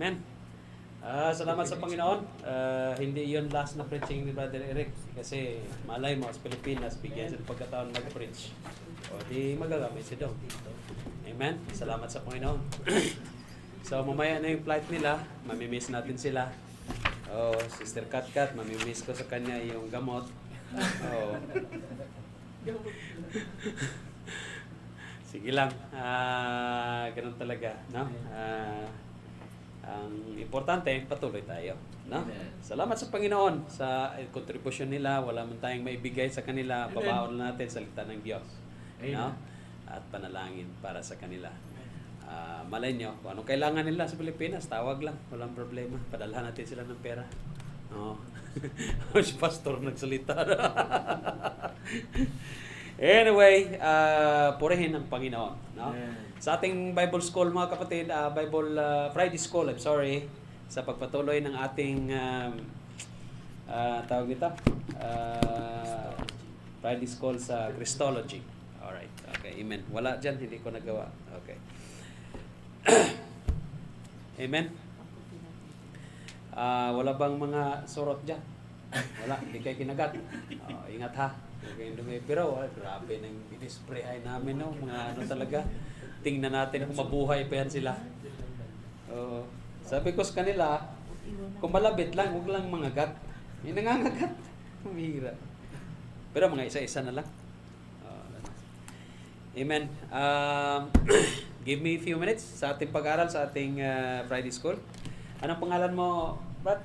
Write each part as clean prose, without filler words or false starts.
Amen. Salamat sa Panginoon. Hindi yun last na preaching ni Brother Eric kasi malay mo sa Pilipinas bigyan siya ng pagkataon mag-preach. O di magagamit siya doon. Amen. Salamat sa Panginoon. So mamaya na yung flight nila, mamimiss natin sila. Oh, Sister Kat, mamimiss ko sa kanya yung gamot. Oh. Sige lang. Ganun talaga, no? Ang importante, patuloy tayo. No? Salamat sa Panginoon sa contribution nila. Wala man tayong maibigay sa kanila. Pabaon natin sa salita ng Diyos. No? At panalangin para sa kanila. Malay nyo, kung anong kailangan nila sa Pilipinas, tawag lang. Walang problema. Padalhan natin sila ng pera. No? Si Pastor nagsalita. Anyway, purihin ang Panginoon. No? Sa ating Bible School, mga kapatid, Friday School, I'm sorry, sa pagpatuloy ng ating tawag nito, Friday School sa Christology. Alright, okay, amen. Wala dyan, hindi ko nagawa. Okay. Amen. Wala bang mga surot dyan? Wala, hindi kayo kinagat. Ingat ha. Okay, pero grabe nang i-display ay namin, no? Mga ano talaga. Tingnan natin kung mabuhay pa yan sila. Sabi ko sa kanila, kung malabit lang, huwag lang mangagat. Yung nangangagat, humihira. Pero mga isa-isa na lang. Amen. Give me a few minutes sa ating pag-aaral sa ating Friday School. Anong pangalan mo, Brad?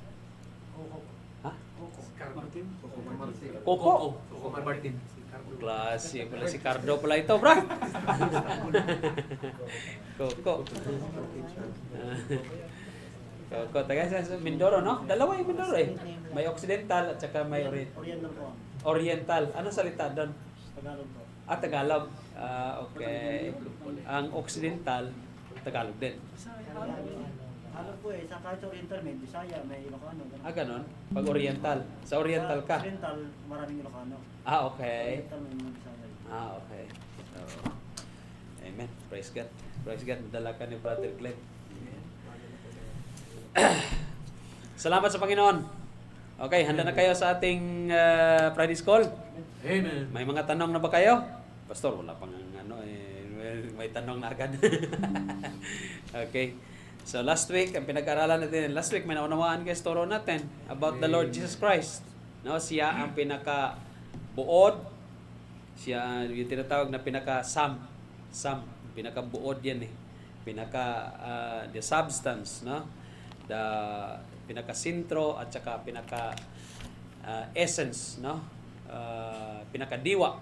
Ha? Coco. Coco Martin. Klase pala si Cardo pala ito, bro. Coco. Coco, taga sa Mindoro, no? Dalawa yung Mindoro eh. May Occidental at saka may Oriental. Ano salita doon? Tagalog po. Tagalog. Okay. Ang Occidental, Tagalog din. Ano po eh, sa kahit Oriental may Bisaya, may Ilocano. Ganon. Pag Oriental. Sa Oriental ka? Oriental, maraming Ilocano. Okay. Oriental may mga Bisaya. Okay. So, amen. Praise God. Praise God. Nadala ka ni Brother Glenn. Salamat sa Panginoon. Okay, handa na kayo sa ating Friday School? Amen. May mga tanong na ba kayo? Pastor, wala pang may tanong na agad. Okay. So last week, ang pinag-aralan natin, last week may naunawaan kayo turo natin about the Lord Jesus Christ. No, siya ang pinaka-buod. Siya yung tinatawag na pinaka-sam. Pinaka-buod yan eh. The substance, no? The pinaka-sintro at saka pinaka-essence, no? Pinaka-diwa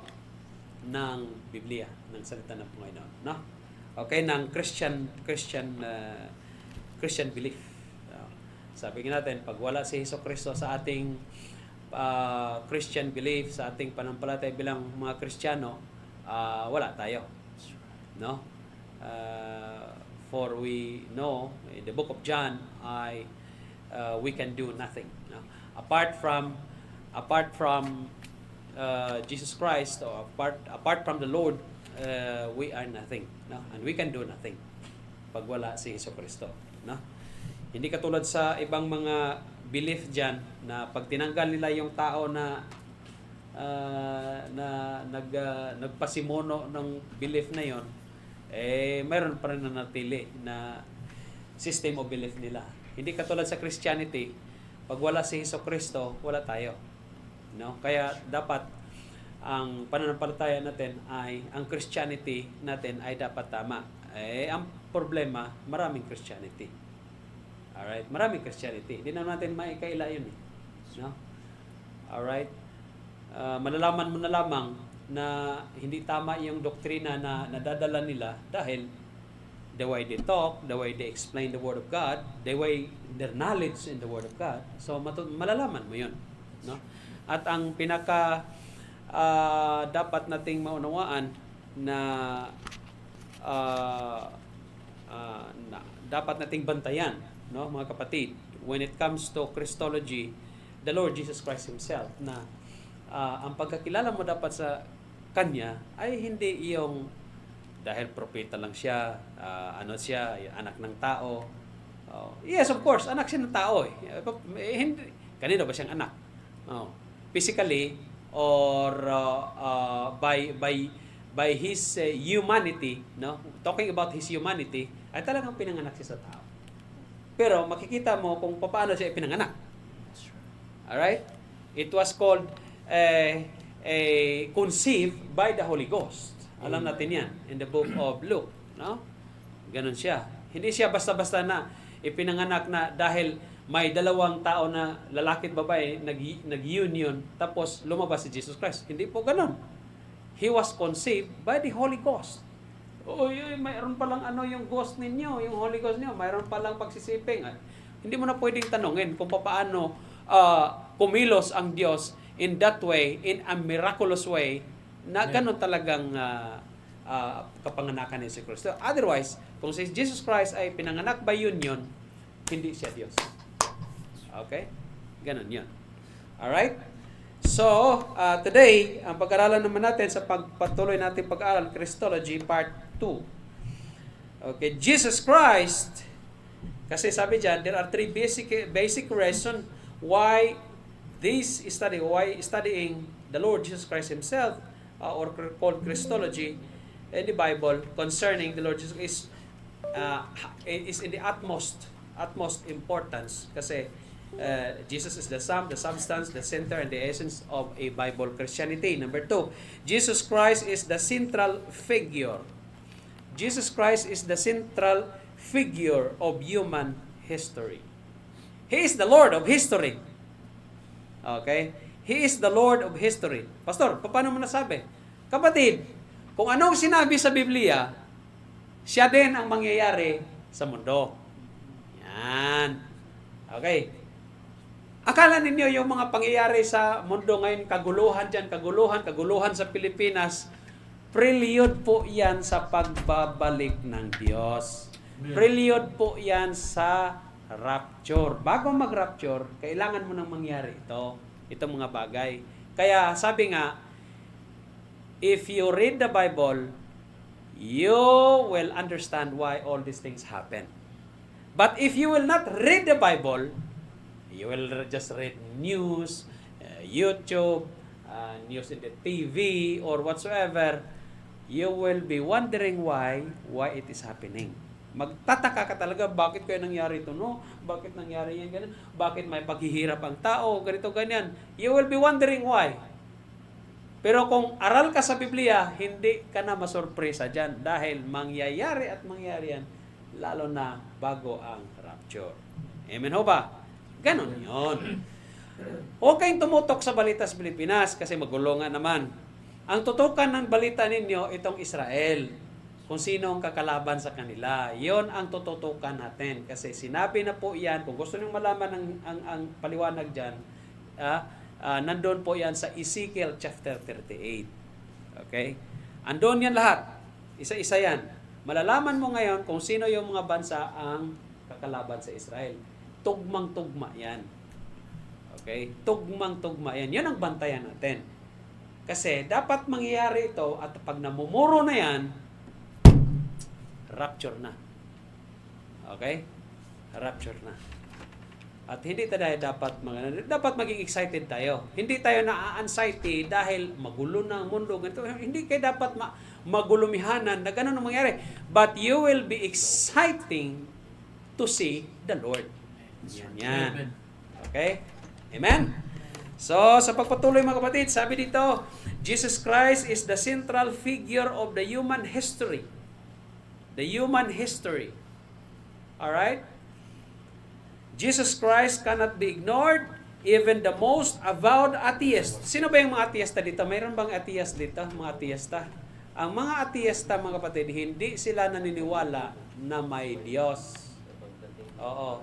ng Biblia, ng salita ng Panginoon, no? Okay, ng Christian belief. Sabi nga natin, pag wala si Jesucristo sa ating Christian belief, sa ating panampalataya bilang mga Kristiyano, wala tayo. No? For we know, in the book of John, we can do nothing. No? Apart from Jesus Christ, or apart from the Lord, we are nothing. No? And we can do nothing pag wala si Jesucristo. No? Hindi katulad sa ibang mga belief diyan na pag tinanggal nila yung tao na nagpasimono ng belief na yon, mayroon pa rin nanatili na system of belief nila. Hindi katulad sa Christianity, pag wala si Jesucristo, wala tayo. No? Kaya dapat ang pananampalataya natin ang Christianity natin ay dapat tama. Ang problema, maraming Christianity. Alright? Maraming Christianity. Hindi na natin maikaila yun eh. No? Alright? Malalaman mo na lamang na hindi tama yung doktrina na nadadala nila dahil the way they talk, the way they explain the Word of God, the way their knowledge in the Word of God. So, malalaman mo yun. No? At ang dapat nating maunawaan na dapat nating bantayan, no, mga kapatid, when it comes to Christology, the Lord Jesus Christ Himself, na ang pagkakilala mo dapat sa Kanya ay hindi yung dahil propeta lang siya, siya, anak ng tao, Oh, yes, of course, anak siya ng tao eh. Hindi, kanino ba siyang anak? Oh, physically or by his humanity, no? Talking about his humanity, ay talagang pinanganak siya sa tao. Pero makikita mo kung paano siya ipinanganak. Alright? It was called conceived by the Holy Ghost. Alam natin yan in the book of Luke, no? Ganon siya. Hindi siya basta-basta na ipinanganak na dahil may dalawang tao na lalaki at babae nag-union tapos lumabas si Jesus Christ. Hindi po ganon. He was conceived by the Holy Ghost. Mayroon palang yung ghost ninyo, yung Holy Ghost niyo, mayroon palang pagsisiping. Hindi mo na pwedeng tanungin kung paano kumilos ang Diyos in that way, in a miraculous way, na ganon talagang kapanganakan ni si Kristo. Otherwise, kung si Jesus Christ ay pinanganak by union, hindi siya Diyos. Okay? Ganon yun. Alright? So, today, ang pag-aralan naman natin sa pagpatuloy natin pag-aaral, Christology Part 2. Okay, Jesus Christ, kasi sabi dyan, there are three basic reasons why studying the Lord Jesus Christ Himself, or called Christology in the Bible concerning the Lord Jesus is in the utmost importance kasi Jesus is the sum, the substance, the center, and the essence of a Bible Christianity. Number 2, Jesus Christ is the central figure. Jesus Christ is the central figure of human history. He is the Lord of history. Okay? He is the Lord of history. Pastor, paano mo nasabi? Kapatid, kung anong sinabi sa Biblia, siya din ang mangyayari sa mundo. Yan. Okay. Akala ninyo yung mga pangyayari sa mundo ngayon, kaguluhan dyan, kaguluhan sa Pilipinas, prelude po yan sa pagbabalik ng Diyos. Prelude po yan sa rapture. Bago mag-rapture, kailangan mo nang mangyari itong mga bagay. Kaya sabi nga, if you read the Bible, you will understand why all these things happen. But if you will not read the Bible, you will just read news, YouTube, news in the TV, or whatsoever, you will be wondering why it is happening. Magtataka ka talaga, bakit kaya nangyari ito, no? Bakit nangyari yan, ganyan? Bakit may paghihirap ang tao, ganito, ganyan? You will be wondering why. Pero kung aral ka sa Biblia, hindi ka na masurpresa dyan dahil mangyayari at mangyari yan, lalo na bago ang rapture. Amen ho ba? Ganon yun. Huwag kayong tumutok sa balita sa Pilipinas kasi magulo nga naman. Ang tutukan ng balita ninyo, itong Israel. Kung sino ang kakalaban sa kanila. Yon ang tututukan natin. Kasi sinabi na po yan, kung gusto nyo malaman ang paliwanag dyan, nandun po yan sa Ezekiel chapter 38. Okay? Andun yan lahat. Isa-isa yan. Malalaman mo ngayon kung sino yung mga bansa ang kakalaban sa Israel. Tugmang-tugma yan. Okay? Tugmang-tugma yan. Yan ang bantayan natin. Kasi dapat mangyayari ito at pag namumuro na yan, rapture na. Okay? Rapture na. At hindi tayo dapat maging excited tayo. Hindi tayo na-anxiety dahil magulo na ang mundo. Ganito. Hindi kayo dapat magulumihanan na ganun ang mangyari. But you will be exciting to see the Lord. Yan. Okay? Amen? So, sa pagpatuloy mga kapatid, sabi dito, Jesus Christ is the central figure of the human history. The human history. Alright? Jesus Christ cannot be ignored, even the most avowed atheist. Sino ba yung mga atheista dito? Mayroon bang atheist dito? Mga atheista? Ang mga atheista, mga kapatid, hindi sila naniniwala na may Diyos. Oo.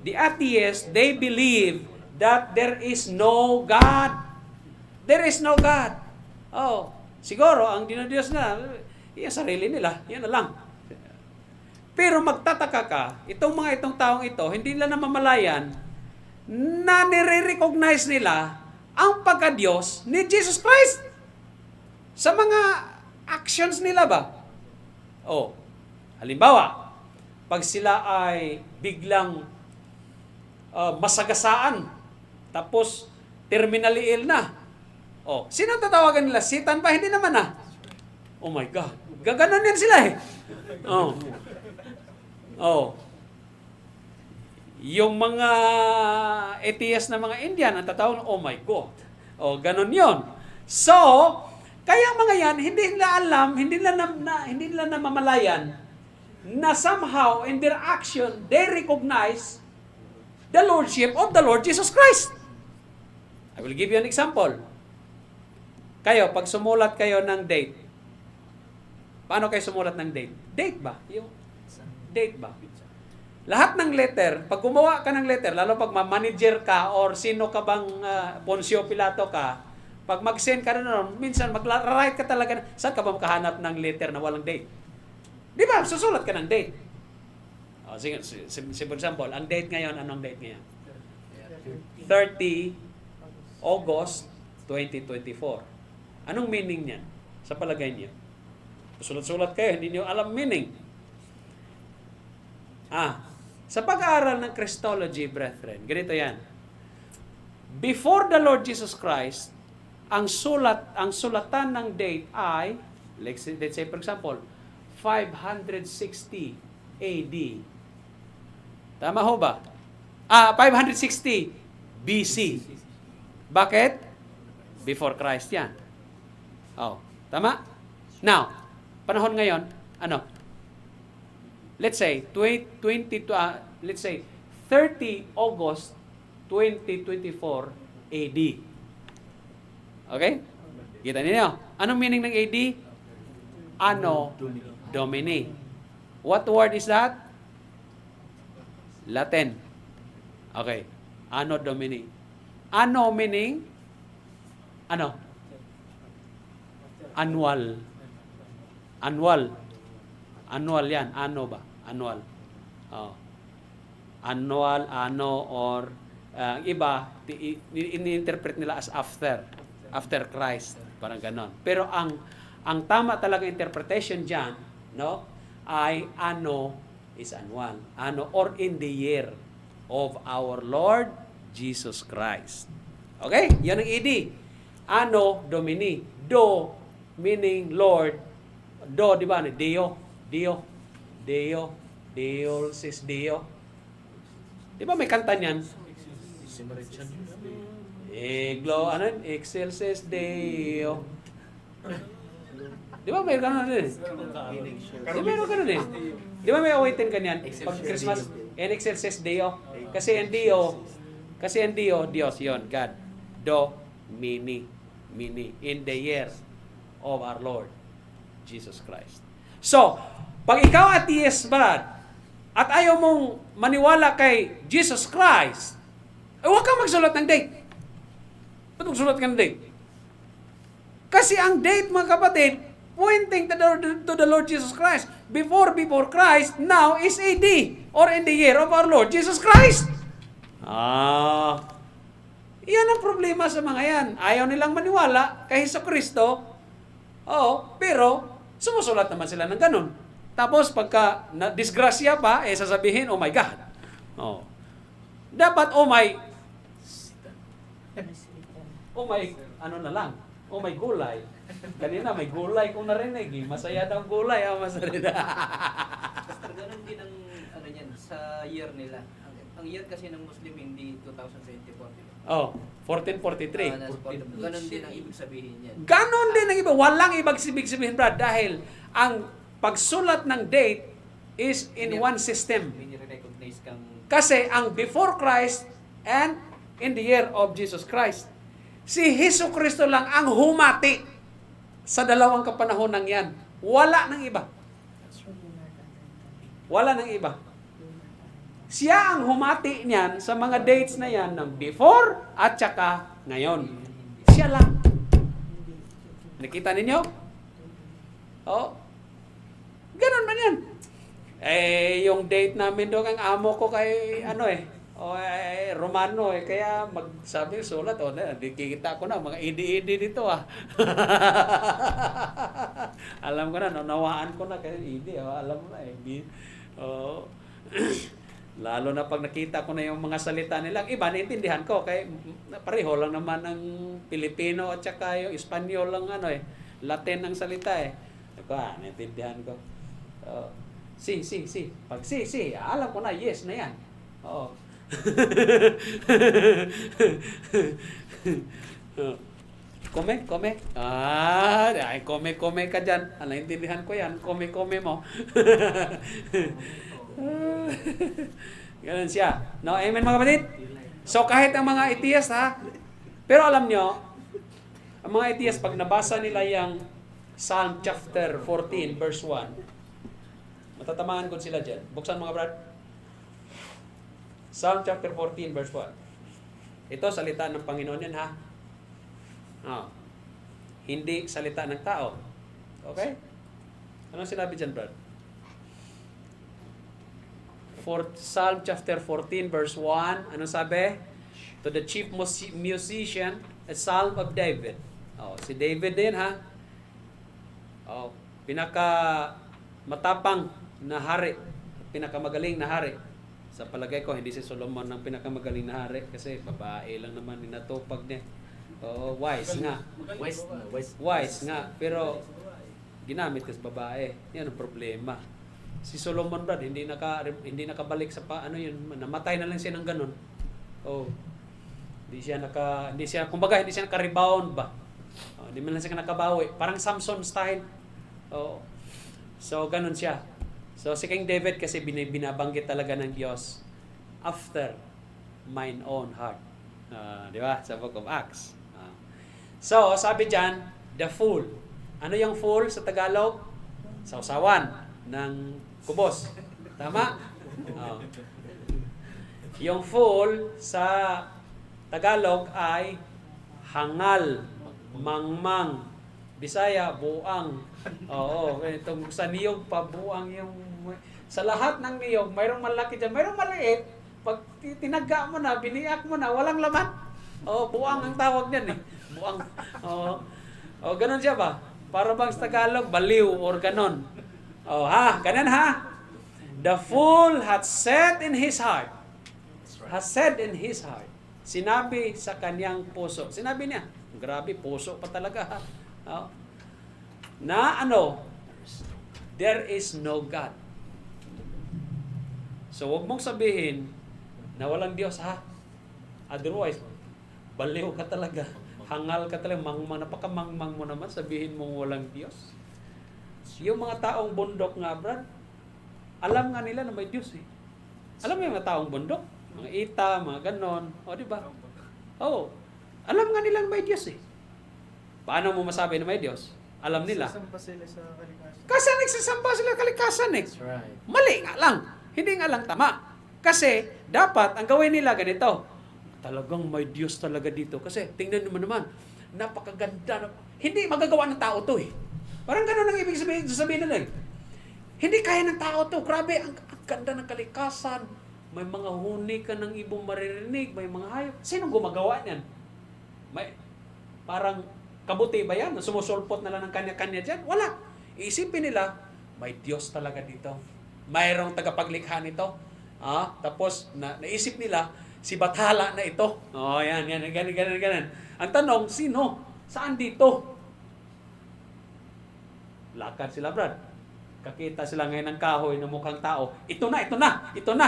The atheists, they believe that there is no God. There is no God. Oh, siguro, ang dinodiyos na, yung sarili nila, yan na lang. Pero magtataka ka, itong taong ito, hindi nila namamalayan na nire-recognize nila ang pagka-Diyos ni Jesus Christ sa mga actions nila ba? Oh, halimbawa, pag sila ay biglang masagasaan, tapos terminally ill na. Oh, sino ang tatawagan nila? Satan ba? Hindi naman ah. Oh my God. Gaganon yan sila eh. Oh. Oh. Yung mga atheist na mga Indian, ang tatawag, oh my God. Oh, ganon yon. So, kaya mga yan, hindi nila alam, hindi nila namamalayan na somehow in their action, they recognize the Lordship of the Lord Jesus Christ. I will give you an example. Kayo, pag sumulat kayo ng date, paano kayo sumulat ng date? Date ba? Yung date ba? Lahat ng letter, pag gumawa ka ng letter, lalo pag manager ka or sino ka bang Poncio Pilato ka, pag mag-send ka na nun, minsan mag-write ka talaga, saan ka ba makahanap ng letter na walang date? Di ba? Susulat ka ng date. O, sige, for example, ang date ngayon, anong date ngayon? 30 August 2024. Anong meaning niyan? Sa palagay niyo? Sulat-sulat kayo, hindi niyo alam meaning. Sa pag-aaral ng Christology, brethren, ganito yan. Before the Lord Jesus Christ, ang sulatan ng date ay, let's say for example, 560 AD. Tama ho ba? 560 BC. Bakit? Before Christ yan. Oh, tama? Now, panahon ngayon, ano? Let's say 30 August 2024 AD. Okay? Kita niyo? Anong meaning ng AD? Anno Domini. What word is that? Latin. Okay. Anno Domini. Anno meaning ano? Annual. Annual yan. Ano ba? Annual. Oh. Annual, ano, or iba, ini-interpret nila as after. After Christ. Parang ganon. Pero ang tama talaga interpretation dyan, no, ay ano is annual. Ano, or in the year of our Lord Jesus Christ. Okay? Yan ang ED. Anno Domini. Do meaning Lord. Do, di ba? Dio. Deus is Dio. Di ba may kanta niyan? Excelsis Deo. Di ba may gano'n din? Di ba may gano'n din? Di ba may awitin kanyan? Pag Christmas, en excelsis Deo. Kasi ang Dio, Dios yon, God. Do, mini, in the year of our Lord Jesus Christ. So, pag ikaw atheist, Brad, at ayaw mong maniwala kay Jesus Christ, huwag kang magsulat ng date. Ba't magsulat ka ng date? Kasi ang date, mga kapatid, pointing to the Lord Jesus Christ. Before Christ, now is AD, or in the year of our Lord Jesus Christ. Iyan ang problema sa mga yan. Ayaw nilang maniwala kay Jesucristo. Pero sumusulat naman sila ng ganun. Tapos pagka na-disgrasya pa, sasabihin, oh my God. Dapat, oh my, ano na lang, oh my gulay. Kanina may gulay kong narinig. Masaya daw gulay. Masaya. Basta ganun din ang ano yan, sa year nila. Ang year kasi ng Muslim hindi 2024. 1443. Ganun din ang ibig sabihin yan. Ganon din ang iba. Walang ibig sabihin, Brad. Dahil ang pagsulat ng date is in one system. Recognize kang Kasi ang before Christ and in the year of Jesus Christ. Si Hesus Kristo lang ang humati sa dalawang kapanahonan yan. Wala ng iba. Wala ng iba. Siya ang humati niyan sa mga dates na yan ng before at saka ngayon. Siya lang. Nakita ninyo? Ganon man yan. Yung date namin doon, ang amo ko kay, Romano kaya magsabi sulat, nakikita ko na, mga idi-idi dito Alam ko na, nawaan ko na, kaya idi, alam mo na Lalo na pag nakita ko na yung mga salita nila, iba, naintindihan ko. Kaya pareho lang naman ang Pilipino at saka yung Espanyol lang Latin ang salita naintindihan ko. Si. Pag si, alam ko na, yes na yan. Oo. Kome. Ay, kome ka dyan. Naintindihan ko yan. Kome mo. Ganun siya. No, amen mga kapatid? So kahit ang mga atheist pero alam nyo, ang mga atheist pag nabasa nila yung Psalm chapter 14 verse 1, matatamaan ko sila dyan. Buksan mga brad. Psalm chapter 14 verse 1. Ito salita ng Panginoon yan hindi salita ng tao. Okay? Anong sinabi dyan brad? Psalm chapter 14 verse 1, ano sabi? To the chief musician, a psalm of David. Si David din pinaka matapang na hari, pinakamagaling na hari. Sa palagay ko, hindi si Solomon ang pinakamagaling na hari kasi babae lang naman ninatupag niya. Wise nga. Wise nga, pero ginamit is babae. Yan ang problema. Si Solomon brad, hindi nakabalik sa namatay na lang siya ng ganun. Hindi siya naka-rebound ba? Hindi man lang siya nakabawi. Parang Samson style. So ganun siya. So si King David kasi binabanggit talaga ng Diyos after mine own heart. Di ba? Sa Book of Acts. So sabi diyan, the fool. Ano yung fool sa Tagalog? Sausawan ng kubos. Tama? Yung fool sa Tagalog ay hangal, mangmang, Bisaya, buang. Itong sa niyog pa, buang yung... Sa lahat ng niyog, mayroong malaki dyan, mayroong maliit. Pag tinagga mo na, biniak mo na, walang laman. Buang ang tawag niyan Buang. Ganun siya ba? Para bang sa Tagalog, baliw or ganon. Ganun The fool hath said in his heart. Has said in his heart. Sinabi sa kanyang puso. Sinabi niya, grabe, puso pa talaga there is no God. So, wag mong sabihin na walang Diyos Otherwise, baliw ka talaga. Hangal ka talaga. Napakamangmang mo naman, sabihin mong walang Diyos. Yung mga taong bundok nga, brad, alam nga nila na may Diyos Alam mo yung mga taong bundok? Mga ita, mga ganon. Di ba? Alam nga nila na may Diyos Paano mo masabi na may Diyos? Alam nila. Nagsasamba sila sa kalikasan. Kasi nagsasamba sila sa kalikasan That's right. Mali nga lang. Hindi nga lang tama. Kasi, dapat, ang gawin nila ganito. Talagang may Diyos talaga dito. Kasi, tingnan naman, napakaganda. Hindi magagawa ng tao to Parang gano'n ang ibig sabihin nila Hindi kaya ng tao to. Grabe, ang ganda ng kalikasan. May mga huni ka ng ibong maririnig. May mga hayop. Sinong gumagawa niyan? Parang kabuti ba yan? Sumusulpot na lang ng kanya-kanya dyan? Wala. Iisipin nila, may Diyos talaga dito. Mayroong tagapaglikha nito. Tapos, naisip nila, si Bathala na ito. Yan. Ganun. Ang tanong, sino? Saan dito? Lakad sila, brad. Kakita sila ngayon ng kahoy na mukhang tao. Ito na.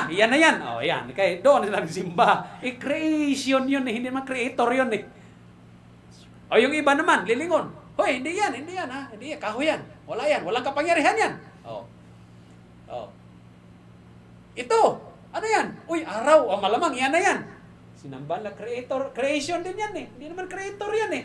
Yan na yan. Yan. Kaya doon sila nagsimba. Creation yun Hindi naman creator yun yung iba naman, lilingon. Hoy, hindi yan. Hindi yan. Kahoy yan. Wala yan. Walang kapangyarihan yan. Ito. Ano yan? Uy, araw. Malamang yan na yan. Sinambal na creator. Creation din yan Hindi naman creator yan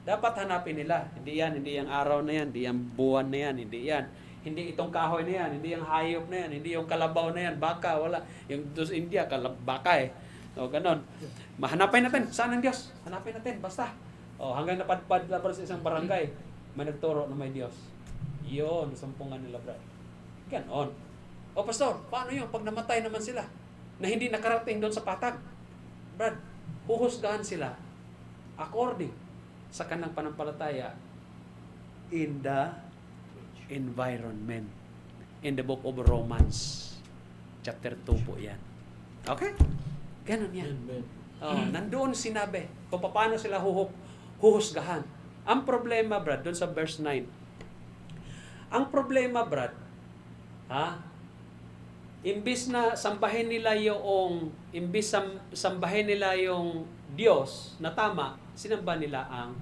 Dapat hanapin nila. Hindi yan. Hindi yung araw na yan. Hindi yung buwan na yan. Hindi yan. Hindi itong kahoy na yan. Hindi yung hayop na yan. Hindi yung kalabaw na yan. Baka, wala. Yung dos India, baka ganon. Mahanapin natin. Saan ang Diyos? Hanapin natin. Basta. Hanggang napadpad na sa isang barangay, may nagturo na may Diyos. Yun, sumpungan nila, brad. Ganon. Pastor, paano yun? Pag namatay naman sila, na hindi nakarating doon sa patag, brad, huhusgahan sila according sa kanang panampalataya in the environment. In the book of Romans. chapter 2 po yan. Okay? Ganon yan. Nandoon sinabi kung paano sila huhusgahan. Ang problema, Brad, doon sa verse 9. Ang problema, Brad, imbis na sambahin nila yung Diyos na tama, sinamba nila ang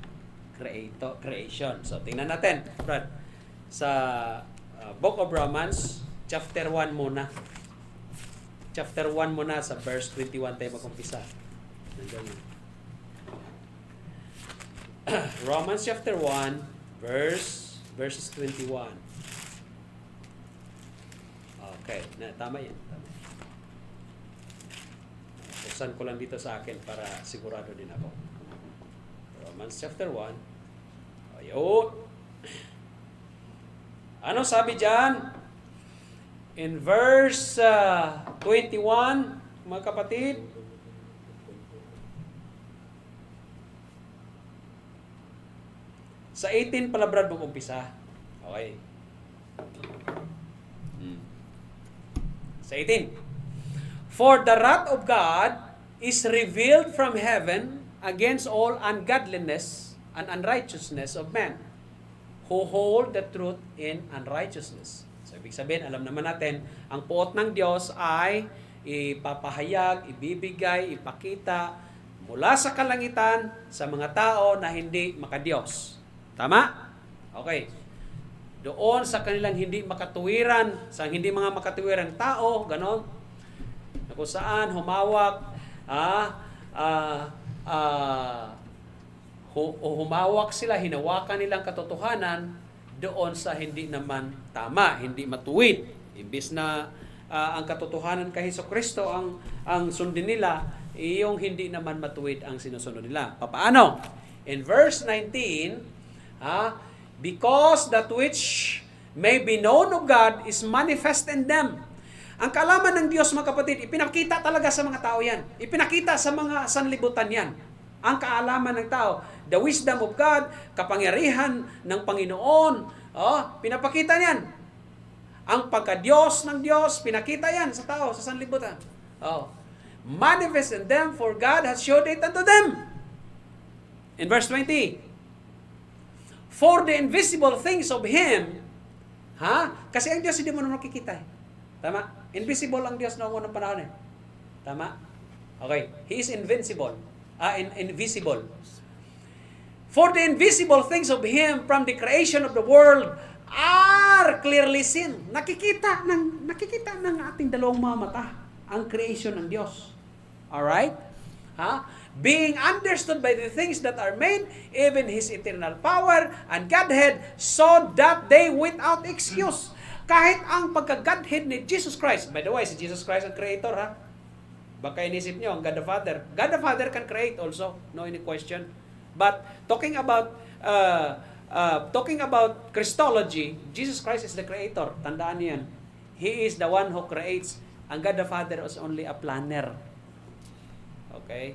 creation. So, tingnan natin, Brad, sa Book of Romans, chapter 1 muna. Chapter 1 muna, sa verse 21 tayo mag-umpisa. Romans chapter 1, verses 21. Okay, tama yan. Buksan ko lang dito sa akin para sigurado din ako. Romans chapter 1. Ayun. Ano sabi dyan? In verse 21, mga kapatid, sa 18 pala, Brad, mag-umpisa. Okay. Sa 18. For the wrath of God is revealed from heaven against all ungodliness and unrighteousness of men who hold the truth in unrighteousness. So, ibig sabihin, alam naman natin, ang puot ng Diyos ay ipapahayag, ibibigay, ipakita mula sa kalangitan sa mga tao na hindi makadiyos. Tama? Okay. Doon sa kanilang hindi makatuwiran, sa hindi mga makatuwirang tao, ganon, na kung saan humawak, humawak sila, hinawakan nilang katotohanan doon sa hindi naman tama, hindi matuwid. Imbis na ang katotohanan kay Hesukristo ang sundin nila, yung hindi naman matuwid ang sinusunod nila. Paano? In verse 19, because that which may be known of God is manifest in them. Ang kaalaman ng Diyos, mga kapatid, ipinakita talaga sa mga tao yan. Ipinakita sa mga sanlibutan yan. Ang kaalaman ng tao, the wisdom of God, kapangyarihan ng Panginoon, pinapakita yan. Ang pagka-Diyos ng Diyos, pinakita yan sa tao, sa sanlibutan. Manifest in them, for God has showed it unto them. In verse 20, for the invisible things of Him, kasi ang Diyos hindi mo naman makikita. Tama? Invisible ang Diyos noong unang panahon. Tama? Okay. He is invincible. Invisible. For the invisible things of Him from the creation of the world are clearly seen. Nakikita ng ating dalawang mga mata ang creation ng Diyos. Alright? Being understood by the things that are made, even His eternal power and Godhead, so that they without excuse. Kahit ang pagka-Godhead ni Jesus Christ, by the way, si Jesus Christ ang creator, baka inisip nyo, ang God the Father. God the Father can create also, no any question. But talking about Christology, Jesus Christ is the creator. Tandaan niyo yan. He is the one who creates. Ang God the Father is only a planner. Okay?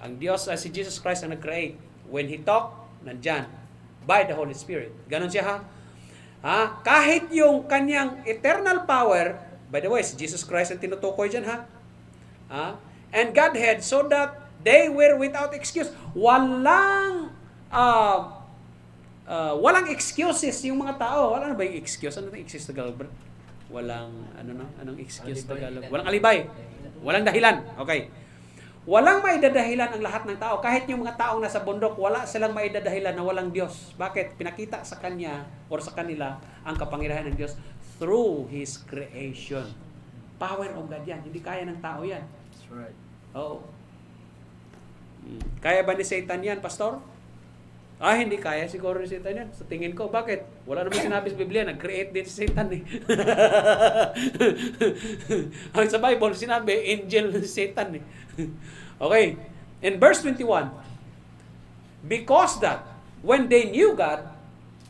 Ang Diyos, si Jesus Christ ang nag-create. When He talk, nandyan. By the Holy Spirit. Ganon siya, kahit yung kanyang eternal power, by the way, si Jesus Christ ang tinutukoy dyan, and Godhead, so that they were without excuse. Walang excuses yung mga tao. Wala na ba yung excuse? Ano yung excuse Tagalog? Anong excuse Tagalog? Walang alibay. Walang dahilan. Okay. Walang maidadahilan ang lahat ng tao. Kahit yung mga taong nasa bundok, wala silang maidadahilan na walang Diyos. Bakit? Pinakita sa Kanya or sa kanila ang kapangyarihan ng Diyos through His creation. Power of God yan. Hindi kaya ng tao yan. That's right. Oo. Kaya ba ni Satan yan, Pastor? Hindi kaya siguro ni Satan yan. Sa tingin ko, bakit? Wala naman sinabi sa Biblia, nag-create din si Satan eh. Ang sa Bible, sinabi, angel si Satan eh. Okay. In verse 21, because that, when they knew God,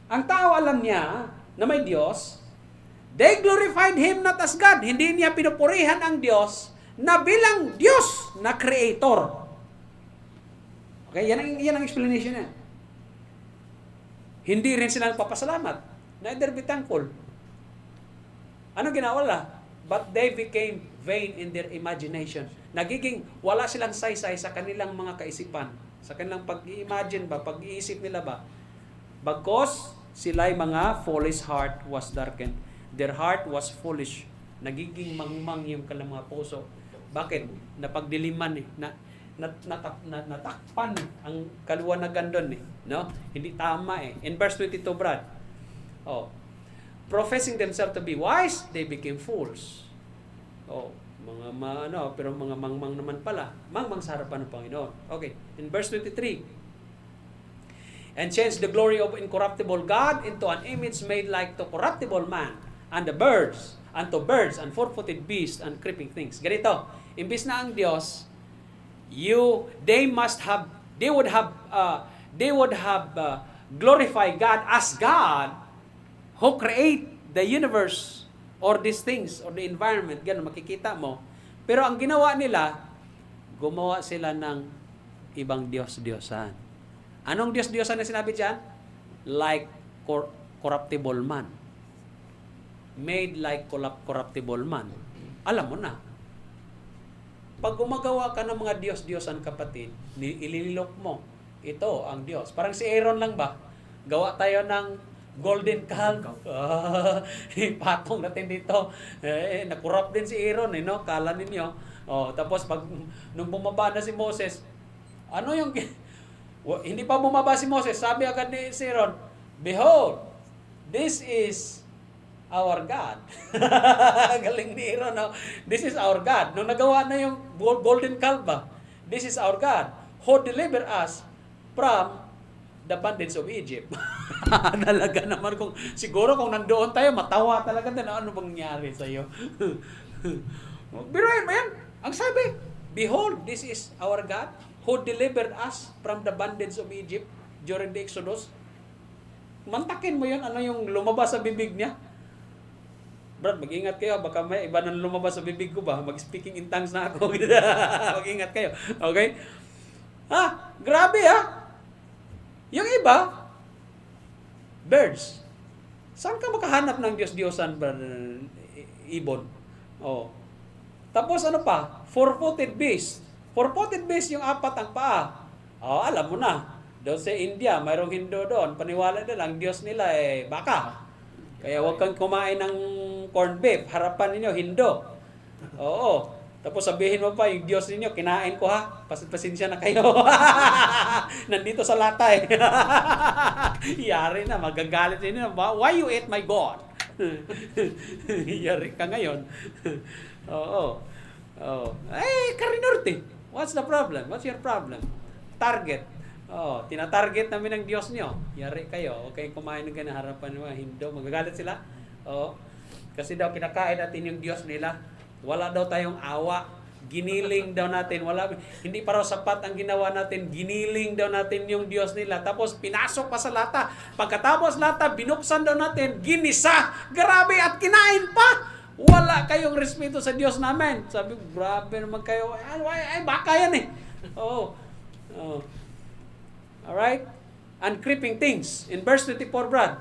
ang tao alam niya na may Diyos, they glorified Him not as God. Hindi niya pinupurihan ang Diyos na bilang Diyos na creator. Okay, yan ang explanation niya. Hindi rin sila nagpapasalamat. Neither be thankful. Ano ginawa nila? But they became vain in their imagination. Nagiging wala silang saysay sa kanilang mga kaisipan. Sa kanilang pag-imagine ba, pag-iisip nila ba. Bagkos sila'y mga foolish heart was darkened. Their heart was foolish. Nagiging mangmang yung kanilang mga puso. Bakit? Napagdiliman eh. Natakpan ang kaliwanagan doon eh. No? Hindi tama eh. In verse 22, Brad. Oh. Professing themselves to be wise, they became fools. Oh, pero mga mangmang naman pala. Mangmang sa harapan ng Panginoon. Okay. In verse 23. And changed the glory of incorruptible God into an image made like to corruptible man, and the birds, unto birds, and four-footed beasts, and creeping things. Ganito, imbis na ang Diyos, they would have glorified God as God who create the universe or these things or the environment. Ganun, makikita mo. Pero ang ginawa nila, gumawa sila ng ibang Diyos-Diyosan. Anong Diyos-Diyosan na sinabi dyan? Like corruptible man. Made like corruptible man. Alam mo na. Pag gumagawa ka ng mga Diyos-Diyosan, kapatid, ililok mo, ito ang Diyos. Parang si Aaron lang ba? Gawa tayo ng golden calf. Patong natin dito. Nakurap din si Aaron, no? Kala ninyo. Tapos nung bumaba na si Moses, ano yung... Hindi pa bumaba si Moses, sabi agad ni Aaron, behold, this is our God. Galing ni Aaron, no? This is our God. Nung nagawa na yung golden calf ba, this is our God who deliver us from the bondage of Egypt. Talaga naman, siguro kung nandoon tayo, matawa talaga din. Ano bang nangyari sa'yo? Biruin mo yan. Ang sabi, behold, this is our God who delivered us from the bondage of Egypt during the Exodus. Mantakin mo yun, ano yung lumabas sa bibig niya. Brad, mag-ingat kayo. Baka may iba nang lumabas sa bibig ko ba? Mag-speaking in tongues na ako. Mag-ingat kayo. Okay? Grabe Yung iba, birds. Saan ka makahanap ng Diyos-Diyosan, ibon? Tapos ano pa? Four-footed beast. Four-footed beast yung apat ang paa. Alam mo na. Doon sa India, mayroong Hindu doon. Paniwala nila, ang Diyos nila baka. Kaya huwag kang kumain ng corned beef. Harapan ninyo, Hindu. Oo. Tapos sabihin mo pa, yung Diyos ninyo, kinain ko ha. Pasensya na kayo. Nandito sa lata Yari na, magagalit ninyo. Why you ate my God? Yari ka ngayon. Karinorte. What's the problem? What's your problem? Target. Tinatarget namin ng Diyos nyo. Yari kayo. Okay, kumain ng ganang harapan ng mga Hindu. Magagalit sila. Kasi daw kinakain natin yung Diyos nila. Wala daw tayong awa. Giniling daw natin. Hindi pa raw sapat ang ginawa natin. Giniling daw natin yung Diyos nila. Tapos pinasok pa sa lata. Pagkatapos lata, binuksan daw natin. Ginisa. Grabe at kinain pa. Wala kayong respeto sa Diyos namin. Sabi, grabe naman kayo. Baka yan Alright? And creeping things. In verse 24, Brad.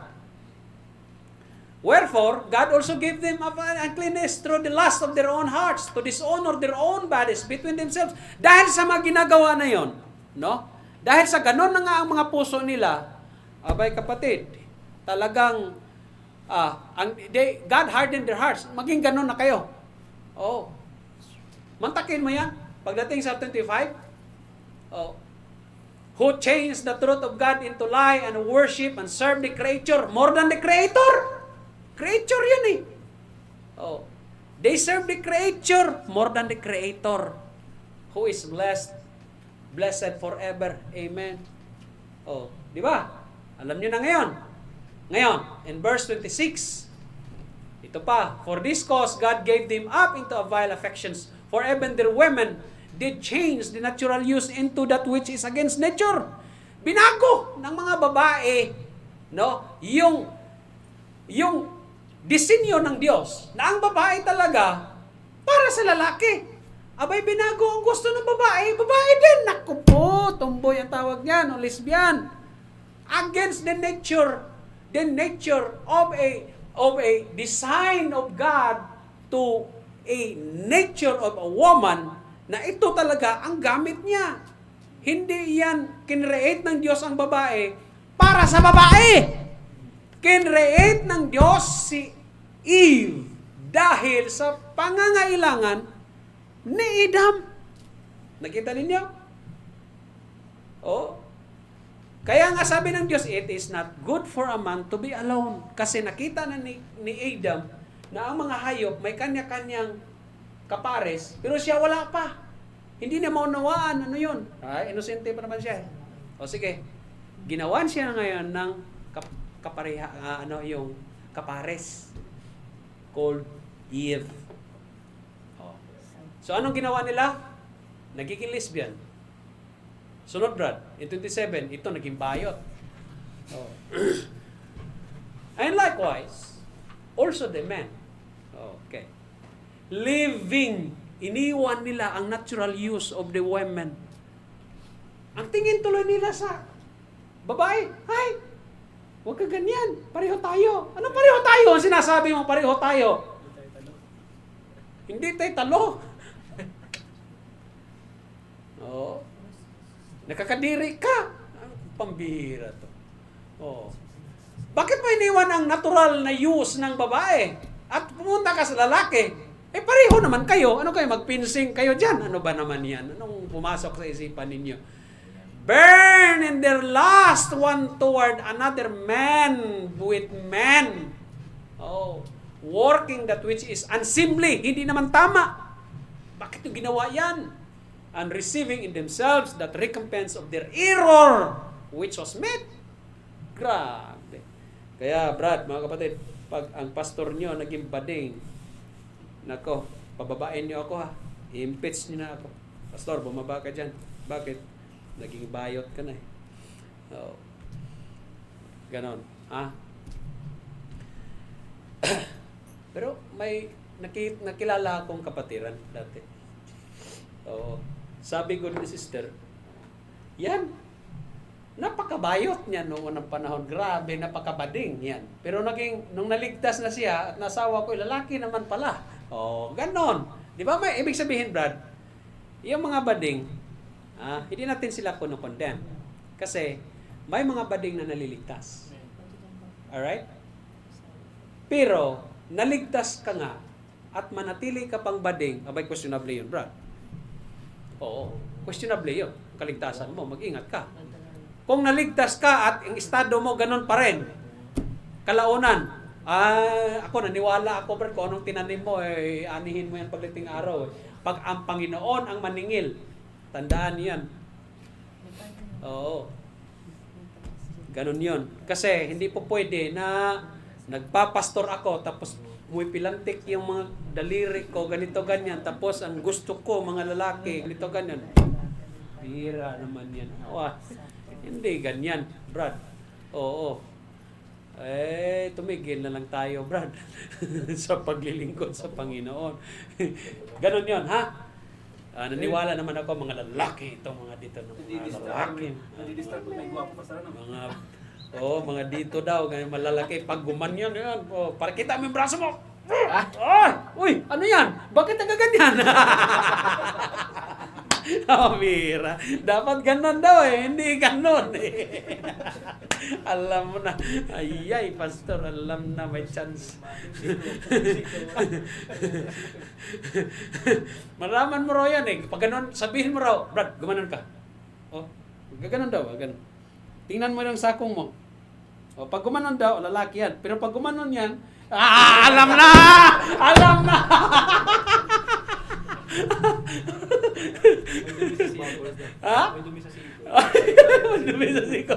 Wherefore, God also gave them uncleanness through the lust of their own hearts, to dishonor their own bodies between themselves. Dahil sa mga ginagawa na yon, no? Dahil sa ganun na nga ang mga puso nila, abay kapatid, talagang God hardened their hearts. Maging ganun na kayo. Mantakin mo yan. Pagdating sa 25, who changed the truth of God into lie and worship and serve the creature more than the Creator. Creature yan They serve the creature more than the Creator, who is blessed forever. Amen. Di ba? Alam niyo na ngayon. Ngayon, in verse 26, ito pa, for this cause God gave them up into a vile affections, for even their women did change the natural use into that which is against nature. Binago ng mga babae, no, yung disenyo ng Diyos, na ang babae talaga para sa lalaki. Abay, binago ang gusto ng babae din. Naku po, tomboy ang tawag niyan, o lesbian. Against the nature of a of a design of God to a nature of a woman na ito talaga ang gamit niya. Hindi yan kinreate ng Diyos ang babae para sa babae. Kinreate ng Diyos si Eve dahil sa pangangailangan ni Adam. Nakita ninyo? Oh. Kaya nga sabi ng Diyos, it is not good for a man to be alone. Kasi nakita na ni Adam na ang mga hayop may kanya-kanyang kapares, pero siya wala pa. Hindi niya maunawaan. Ano yun? Ay, inosente pa naman siya. O sige, ginawan siya ngayon ng kapareha, yung kapares called Eve. Oh. So anong ginawa nila? Nagiging lesbian. Sunod, Brad, in 27, ito naging bayot. Oh. And likewise, also the men. Okay. Living, iniwan nila ang natural use of the women. Ang tingin tuloy nila sa babae, ay, huwag ka ganyan, pareho tayo. Ano pareho tayo? Ang sinasabi mo, pareho tayo. Hindi tayo talo. Oh. Nakakadiri ka. Pambihira to. Oh. Bakit mo iniwan ang natural na use ng babae? At pumunta ka sa lalaki? Eh pareho naman kayo. Ano kayo? Magpinsing kayo dyan? Ano ba naman yan? Anong pumasok sa isipan ninyo? Burn in their lust one toward another, man with man. Oh. Working that which is unseemly. Hindi naman tama. Bakit yung ginawa yan? And receiving in themselves that recompense of their error, which was met. Grabe. Kaya, Brad, mga kapatid, pag ang pastor nyo naging bading, nako, pababain nyo ako ha. I-impeach nyo na ako. Pastor, bumaba ka dyan. Bakit? Naging bayot ka na eh. Oh. Ganon. Ha? Pero may nakilala akong kapatiran dati. Oo. Sabi ko ni sister, yan, napakabayot niya noong unang panahon. Grabe, napakabading yan. Pero nung naligtas na siya at nasawa ko, lalaki naman pala. Oh, ganon. Di ba may ibig sabihin, Brad? Yung mga bading, hindi natin sila condemn. Kasi may mga bading na naliligtas. Alright? Pero, naligtas ka nga at manatili ka pang bading, abay questionable yun, Brad. Oo, questionable yun. Kaligtasan mo, mag-ingat ka. Kung naligtas ka at ang estado mo ganun pa rin, kalaunan, ako naniwala ako, Brad, kung anong tinanim mo, anihin mo yan pagdating araw. Pag ang Panginoon ang maningil, tandaan yan. Oo. Ganun yun. Kasi hindi po pwede na nagpapastor ako, tapos pilantik yung mga daliri ko, ganito, ganyan. Tapos ang gusto ko, mga lalaki, ganito, ganyan. Bira naman yan. Hindi ganyan, Brad. Oo. Tumigil na lang tayo, Brad. sa paglilingkod sa Panginoon. Ganun yun, ha? Naniwala naman ako, mga lalaki, itong mga dito ng mga lalaki. Nadi-disturb pag may gwapo pa sa mga dito daw, ganyan malalaki. Pag gumanyan yan, para kita mo yung braso mo. Uy, ano yan? Bakit nagaganyan? Mira. Dapat ganon daw hindi ganon Alam mo na. Ayay, pastor, alam na may chance. Maraman mo raw yan Pag ganon, sabihin mo raw, Brad, gumanon ka. Gaganon daw, ganon. Tingnan mo yung sakong mo. Pag gumanon daw, lalaki yan. Pero pag gumanon yan, alam na! Alam na! Ha? May dumi sa siko. May dumi sa siko.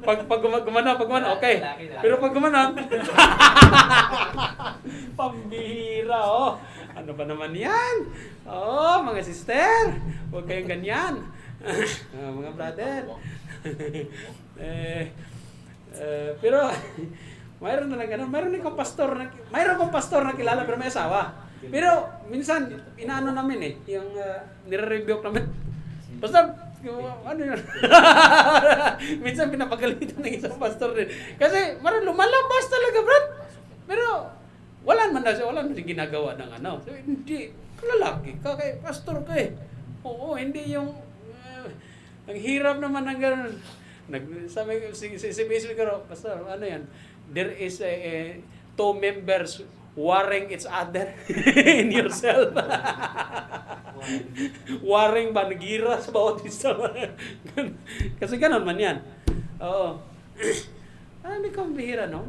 Pag gumanon, okay. Pero pag gumanon, pambihira, Ano ba naman yan? Mga sister, huwag kayong ganyan. Mga brother. Pero mayroon na lang ganun. Mayroon akong pastor na kilala pero may asawa. Pero minsan inaano namin yung nire-review namin. Pastor, Ano yun? Minsan pinapagalitan ng isang pastor din. Kasi parang lumalabas talaga, Brad. Pero wala man ginagawa ng ano. So, hindi, lalaki ka, kay pastor ka eh. Oo, hindi yung, ang hirap naman ng gano'n. Sabi ko, si ko, pastor, ano yan? There is two members warring each other in yourself. Warring ba? Nagira sa bawat isa. Kasi ganun man yan. Oo. Hindi ko bihira, no?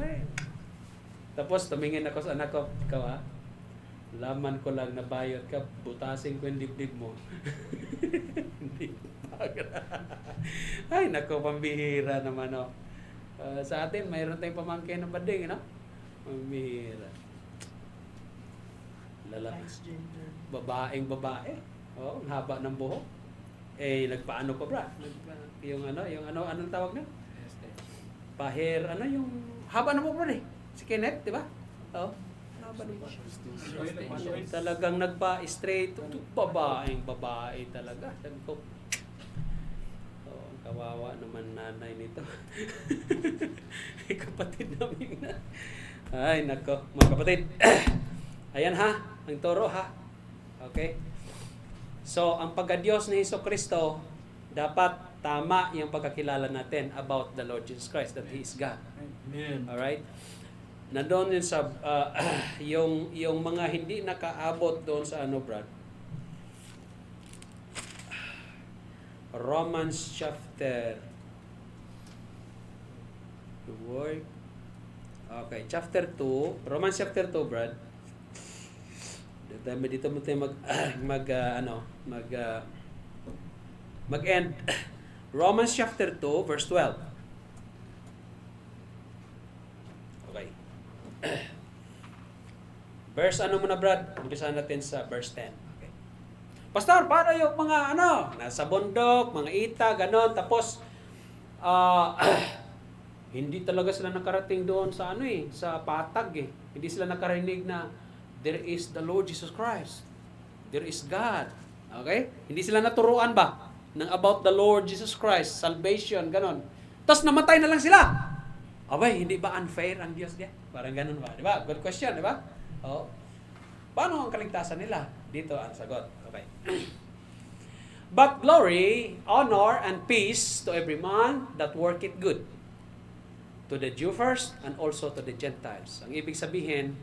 Tapos tumingin ako sa anak ko, ikaw ha? Laman ko lang na bayot ka, butasin ko yung dibdib mo. Hindi ay, nako, pambihira naman, no? Sa atin, mayroon tayong pamangkin ng bading, no? Pambihira. Lalaki. Babaeng babae. Oh, ang haba ng buhok. Nagpaano pa bra? Anong tawag na? Pahair, yung haba ng buhok eh. Si Kenneth, di ba? Oh, haba ng buhok. Talagang nagpa-straight. Babaeng babae talaga. Sabi ko, kawawa naman nanay nito. Kapatid namin na. Ay, nako, mga kapatid. Ayan ha, ang toro ha. Okay? So, ang pagka-Diyos ni Jesucristo, dapat tama yung pagkakilala natin about the Lord Jesus Christ, that He is God. Amen. Alright? Nandoon yun sa, yung mga hindi nakaabot doon sa Brad? Romans chapter chapter 2, Romans chapter 2, Brad. Dito mo tayo mag-end. Romans chapter 2, verse 12. Okay. Verse muna, Brad? Umpisahan natin sa verse 10. Okay. Pastor, paano yung mga nasa bundok, mga ita, ganon, tapos hindi talaga sila nakarating doon sa sa patag eh. Hindi sila nakarinig na there is the Lord Jesus Christ. There is God. Okay? Hindi sila naturuan ba ng about the Lord Jesus Christ, salvation, ganon. Tapos namatay na lang sila. Abay, hindi ba unfair ang Diyos niya? Parang ganon ba? Di ba? Good question, di ba? Oh. Paano ang kaligtasan nila? Dito ang sagot. Okay. But glory, honor, and peace to every man that worketh good. To the Jew first, and also to the Gentiles. Ang ibig sabihin,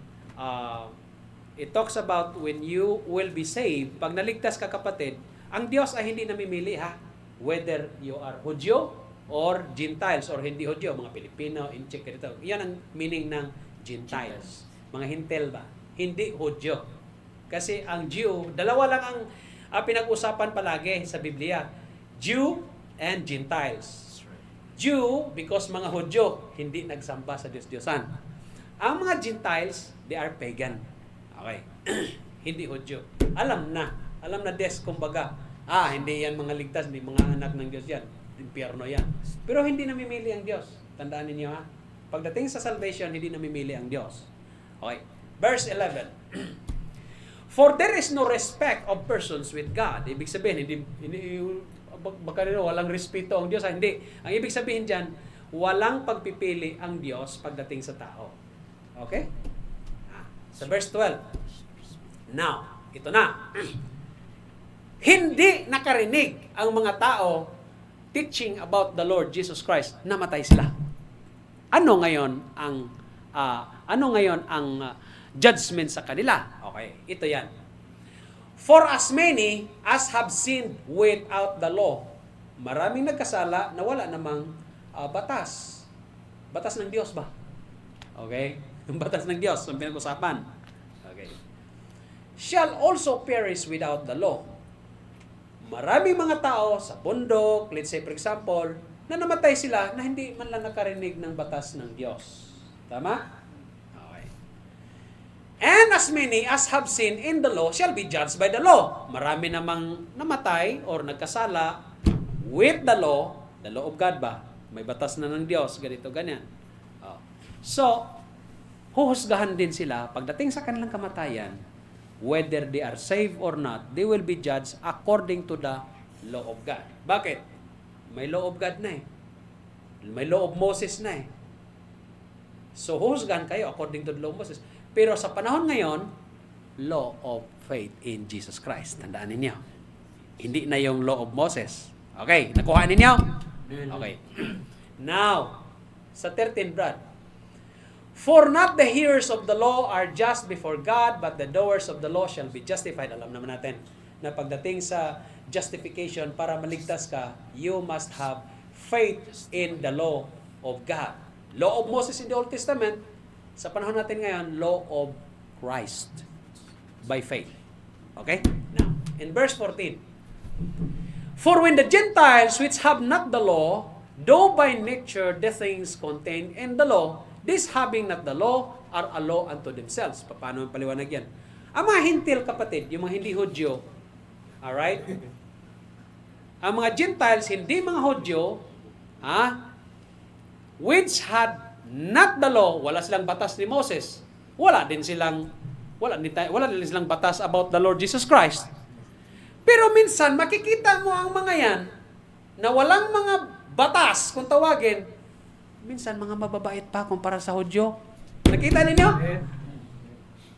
it talks about when you will be saved. Pag naligtas ka, kapatid, ang Diyos ay hindi namimili ha. Whether you are Hudyo or Gentiles or hindi Hudyo, mga Pilipino, Inchik, dito. Yan ang meaning ng Gentiles. Mga Hintel ba? Hindi Hudyo. Kasi ang Jew, dalawa lang ang pinag-usapan palagi sa Biblia. Jew and Gentiles. Jew, because mga Hudyo, hindi nagsamba sa Diyos-Diyosan. Ang mga Gentiles, they are pagan. Okay. Hindi Hudyo. Alam na kumbaga. Hindi yan mga ligtas, hindi mga anak ng Diyos yan. Impyerno yan. Pero hindi namimili ang Diyos. Tandaan ninyo ha. Pagdating sa salvation, hindi namimili ang Diyos. Okay. Verse 11. For there is no respect of persons with God. Ibig sabihin, hindi baka walang respeto ang Diyos. Hindi. Ang ibig sabihin dyan, walang pagpipili ang Diyos pagdating sa tao. Okay? Sa verse 12. Now, ito na. Hindi nakarinig ang mga tao teaching about the Lord Jesus Christ, namatay sila. Ano ngayon ang judgment sa kanila? Okay, ito yan. For as many as have sinned without the law. Maraming nagkasala na wala namang batas. Batas ng Diyos ba? Okay? Yung batas ng Diyos, ang pinag-usapan. Okay. Shall also perish without the law. Maraming mga tao sa bundok, let's say for example, na namatay sila na hindi man lang nakarinig ng batas ng Diyos. Tama? And as many as have sinned in the law shall be judged by the law. Marami namang namatay or nagkasala with the law of God ba? May batas na ng Diyos, ganito, ganyan. So, huhusgahan din sila pagdating sa kanilang kamatayan, whether they are saved or not, they will be judged according to the law of God. Bakit? May law of God na eh. May law of Moses na eh. So, husgan kayo according to the law of Moses. Pero sa panahon ngayon, law of faith in Jesus Christ. Tandaan ninyo. Hindi na yung law of Moses. Okay, nakuha ninyo? Okay. Now, sa 13, Brad. For not the hearers of the law are just before God, but the doers of the law shall be justified. Alam naman natin na pagdating sa justification, para maligtas ka, you must have faith in the law of God. Law of Moses in the Old Testament, sa panahon natin ngayon, law of Christ by faith. Okay? Now, in verse 14, for when the Gentiles which have not the law, though by nature the things contained in the law, this having not the law, are a law unto themselves. Paano ang paliwanag yan? Ang mga hintil, kapatid, yung mga hindi Hudyo, alright? Ang mga Gentiles, hindi mga Hudyo, which had not the law, wala silang batas ni Moses. Wala din silang batas about the Lord Jesus Christ. Pero minsan, makikita mo ang mga yan na walang mga batas, kung tawagin, minsan mga mababait pa kumpara sa Hudyo. Nakita ninyo?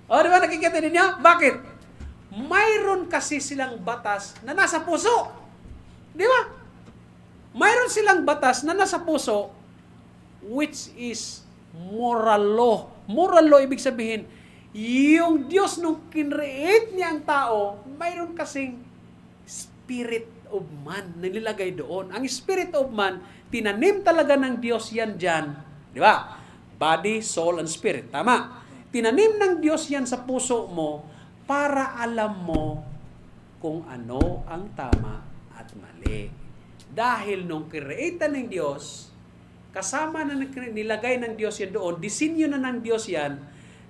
O, di ba nakikita ninyo? Bakit? Mayroon kasi silang batas na nasa puso. Di ba? Mayroon silang batas na nasa puso, which is moral law. Moral law, ibig sabihin, yung Diyos nung kinreate niya ang tao, mayroon kasing spirit of man na nilagay doon. Ang spirit of man, tinanim talaga ng Diyos yan dyan. Di ba? Body, soul, and spirit. Tama. Tinanim ng Diyos yan sa puso mo para alam mo kung ano ang tama at mali. Dahil nung create ng Diyos, kasama na nilagay ng Diyos yan doon, disenyo na ng Diyos yan,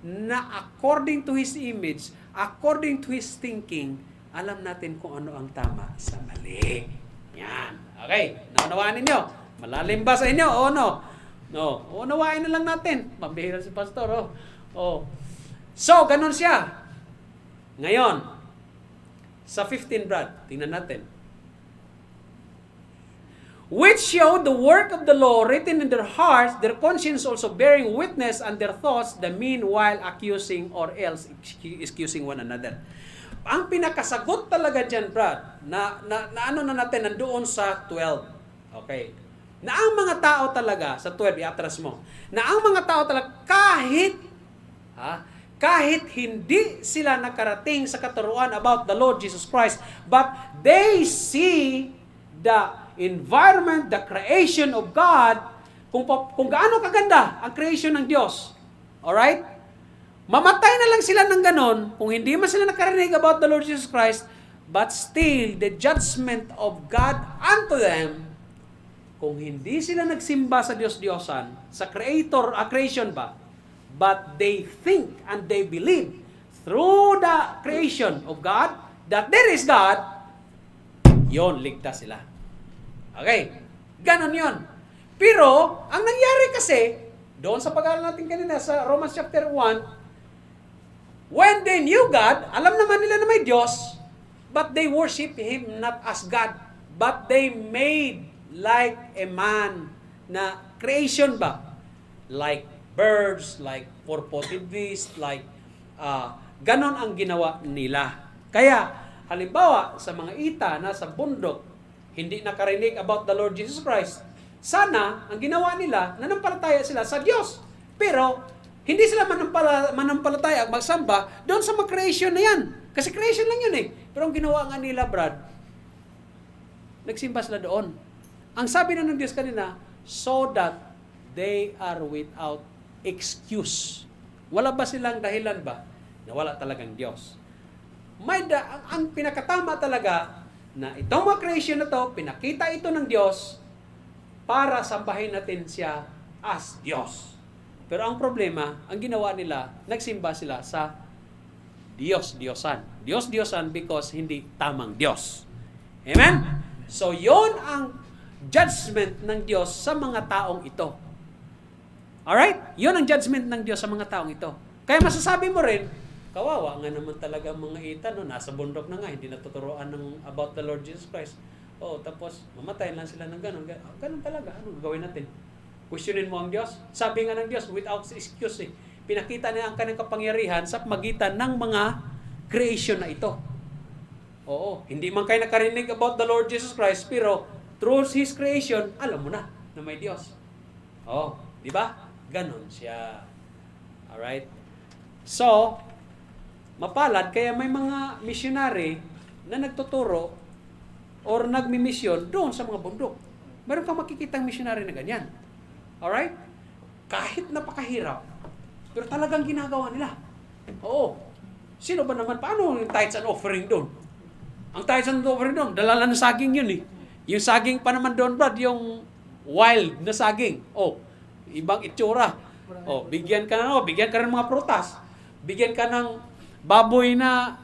na according to His image, according to His thinking, alam natin kung ano ang tama sa mali. Yan. Okay. Naunawaan ninyo? Malalim ba sa inyo? O no? No. Unawain na lang natin. Mabihira si Pastor. Oh. So, ganun siya. Ngayon, sa 15, Brad, tingnan natin. Which show the work of the law written in their hearts, their conscience also bearing witness, and their thoughts, the meanwhile accusing or else excusing one another. Ang pinakasagot talaga dyan, Brad, na ano na natin, nandoon sa 12. Okay. Na ang mga tao talaga, sa 12, i-atras mo, na ang mga tao talaga, kahit hindi sila nakarating sa katuruan about the Lord Jesus Christ, but they see the environment, the creation of God, kung gaano kaganda ang creation ng Diyos. Alright? Mamatay na lang sila ng ganon, kung hindi man sila nakarinig about the Lord Jesus Christ, but still, the judgment of God unto them, kung hindi sila nagsimba sa Diyos-Diyosan, sa creation ba, but they think and they believe through the creation of God, that there is God, yon ligtas sila. Okay, ganon yon. Pero, ang nangyari kasi, doon sa pag-aaral natin kanina sa Romans chapter 1, when they knew God, alam naman nila na may Diyos, but they worship Him not as God, but they made like a man na creation ba? Like birds, like four-footed beasts, like ganon ang ginawa nila. Kaya, halimbawa, sa mga ita na sa bundok, hindi nakarinig about the Lord Jesus Christ, sana, ang ginawa nila, nanampalataya sila sa Diyos. Pero, hindi sila manampalataya at magsamba doon sa mga creation na yan. Kasi creation lang yun eh. Pero ang ginawa nga nila, Brad, nagsimba sila doon. Ang sabi na ng Diyos kanina, so that they are without excuse. Wala ba silang dahilan ba na wala talagang Diyos? Ang pinakatama talaga na itong mga creation na to, pinakita ito ng Diyos para sambahin natin siya as Diyos. Pero ang problema, ang ginawa nila, nagsimba sila sa Diyos-Diyosan. Diyos-Diyosan because hindi tamang Diyos. Amen? So, yon ang judgment ng Diyos sa mga taong ito. Alright? Yon ang judgment ng Diyos sa mga taong ito. Kaya masasabi mo rin, kawawa nga naman talaga mga ita, no? Nasa bundok na nga, hindi natuturoan about the Lord Jesus Christ. Tapos mamatay lang sila ng ganun. Ganun talaga. Ano gagawin natin? Questionin mo ang Diyos. Sabi nga ng Diyos, without excuse eh. Pinakita niya ang kanyang kapangyarihan sa magitan ng mga creation na ito. Oo. Hindi man kayo nakarinig about the Lord Jesus Christ, pero through His creation, alam mo na may Diyos. Di ba? Ganon siya. Alright? So, mapalad, kaya may mga missionary na nagtuturo or nagmimisyon doon sa mga bundok. Meron kang makikitang missionary na ganyan. Alright? Kahit napakahirap, pero talagang ginagawa nila. Oo. Sino ba naman? Paano yung tithes and offering doon? Ang tithes and offering doon, dala ng saging yun eh. Yung saging pa naman doon, Brad, yung wild na saging. Ibang itsura. Bigyan ka ng mga prutas. Bigyan ka ng baboy na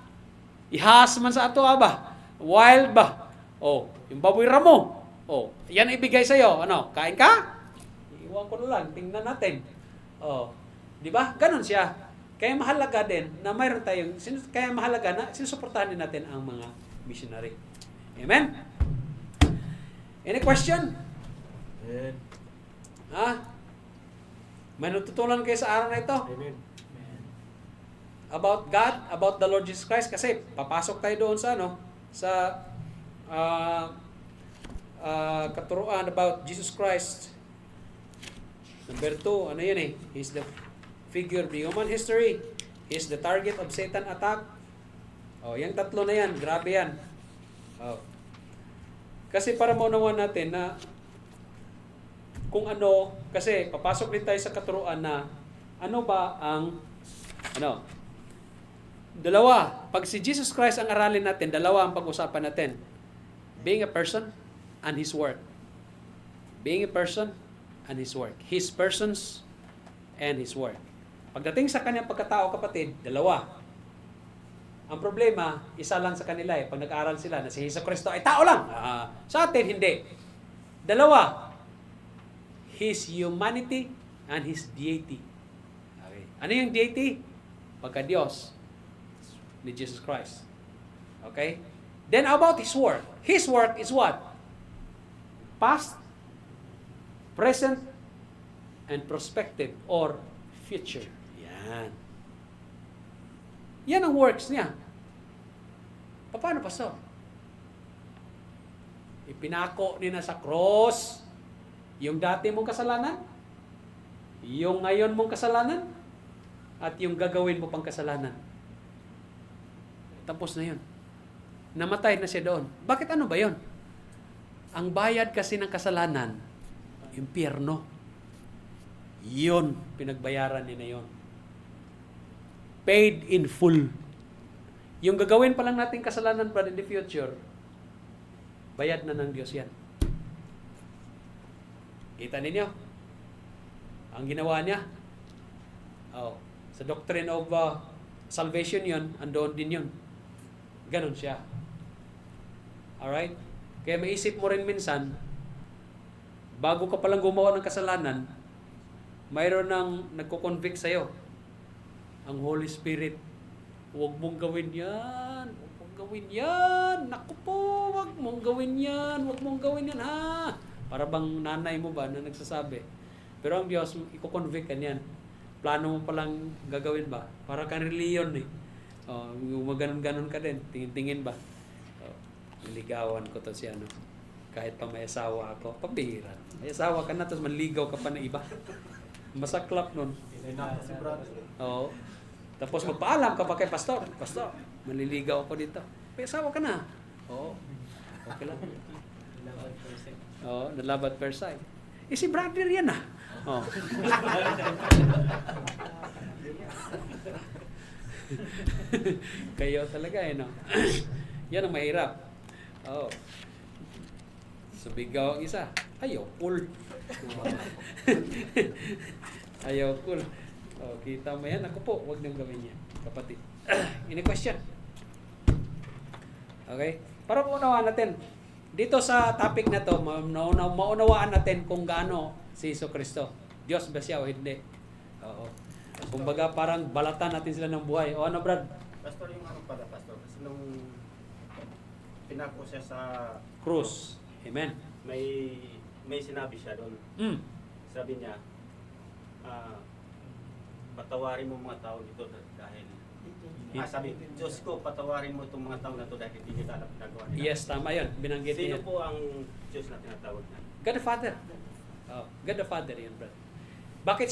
ihas man sa ato ba? Wild ba? Yung baboy ramo. Yan ibigay sa iyo. Kain ka? Iwan ko na lang, tingnan natin. Di ba? Ganon siya. Kaya mahalaga din na mayroon tayong, kaya mahalaga na sinusuportahan din natin ang mga missionary. Amen? Any question? Amen. May natutunan kayo sa araw na ito? Amen. About God, about the Lord Jesus Christ, kasi papasok tayo doon sa katuruan about Jesus Christ. Number 2, yun eh? He's the figure of the human history. He's the target of Satan attack. Yung tatlo na yan, grabe yan. Kasi para maunawan natin na kung kasi papasok din tayo sa katuruan na ano ba ang dalawa. Pag si Jesus Christ ang aralin natin, dalawa ang pag-usapan natin. Being a person and His work. Being a person and His work. His persons and His work. Pagdating sa kanyang pagkatao, kapatid, dalawa. Ang problema, isa lang sa kanila eh. Pag nag-aaral sila na si Jesus Cristo ay tao lang. Sa atin, hindi. Dalawa. His humanity and His deity. Okay. Ano yung deity? Pagka-Diyos ni Jesus Christ. Okay? Then about His work. His work is what? Past, present, and prospective or future. Yan. Yan ang works niya. Paano, Pastor? Ipinako niya sa cross yung dati mong kasalanan, yung ngayon mong kasalanan, at yung gagawin mo pang kasalanan. Tapos na yun. Namatay na siya doon. Bakit ano ba yun? Ang bayad kasi ng kasalanan, impyerno. Yun, pinagbayaran niya na yun. Paid in full. Yung gagawin pa lang natin kasalanan pa in the future, bayad na ng Diyos yan. Kita ninyo? Ang ginawa niya? Sa doctrine of salvation yun, andoon din yun. Ganon siya. Alright? Kaya maisip mo rin minsan, bago ka palang gumawa ng kasalanan, mayroon nang nagko-convict sa'yo. Ang Holy Spirit. Huwag mong gawin yan. Huwag mong gawin yan. Naku po, huwag mong gawin yan. Huwag mong gawin yan, ha? Para bang nanay mo ba na nagsasabi? Pero ang Diyos, iko-convict ka niyan. Plano mo palang gagawin ba? Para kang reliyon eh. Maganon-ganon ka din. Tingin-tingin ba? Niligawan ko to siya, kahit pa may asawa ako. Pabira. May asawa ka na, tapos manligaw ka pa ng iba. Masaklap nun. Oo. Tapos magpaalam ka pa kay Pastor. Pastor, manliligaw ako dito. May asawa ka na. Oo. Okay lang. Love at first sight. Si brother yan ah. Kayo talaga no. Yan ang mahirap. Subigaw ang isa. Ayaw, cool. Ayaw, cool. Kita mo yan. Ako po, huwag nang gawin yan, kapatid. Any question? Okay? Para maunawaan natin. Dito sa topic na to, maunawaan natin kung gaano si Jesucristo. Diyos ba siya o hindi? Oo. Kumbaga parang balatan natin sila ng buhay. O ano, Brad? Pastor, yung Pastor, kasi nung pinako siya sa Cruz. Amen. may sinabi siya doon. Mm. Sabi niya, patawarin mo mga tao dito dahil sabi, Diyos ko, patawarin mo itong mga tao na to dahil hindi nila alam ginagawa nila. Yes, tama yun. Binanggit Sino niya. po ang Diyos na tinatawag niya? God the Father. Oh, God the Father yun, brother. Bakit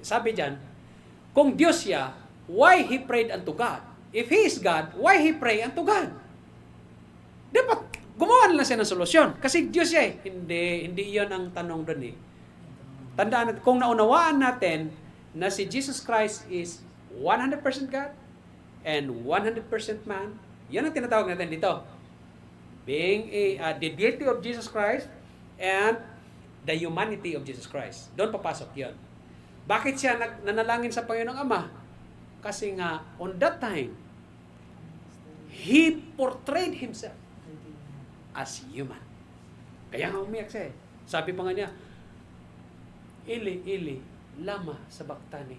sabi dyan, kung Diyos siya, why He prayed unto God? If He is God, why He pray unto God? Dapat, gumawa na lang siya ng solusyon. Kasi Diyos siya eh. Hindi yun ang tanong doon eh. Tandaan natin, kung naunawaan natin na si Jesus Christ is 100% God and 100% man, yan ang tinatawag natin dito. Being the deity of Jesus Christ and the humanity of Jesus Christ. Doon papasok yun. Bakit siya nanalangin sa Panginoong Ama? Kasi nga, on that time, He portrayed Himself as human. Kaya nga umiyak siya eh. Sabi pa nga niya, Ili, Ili, lama sabachthani.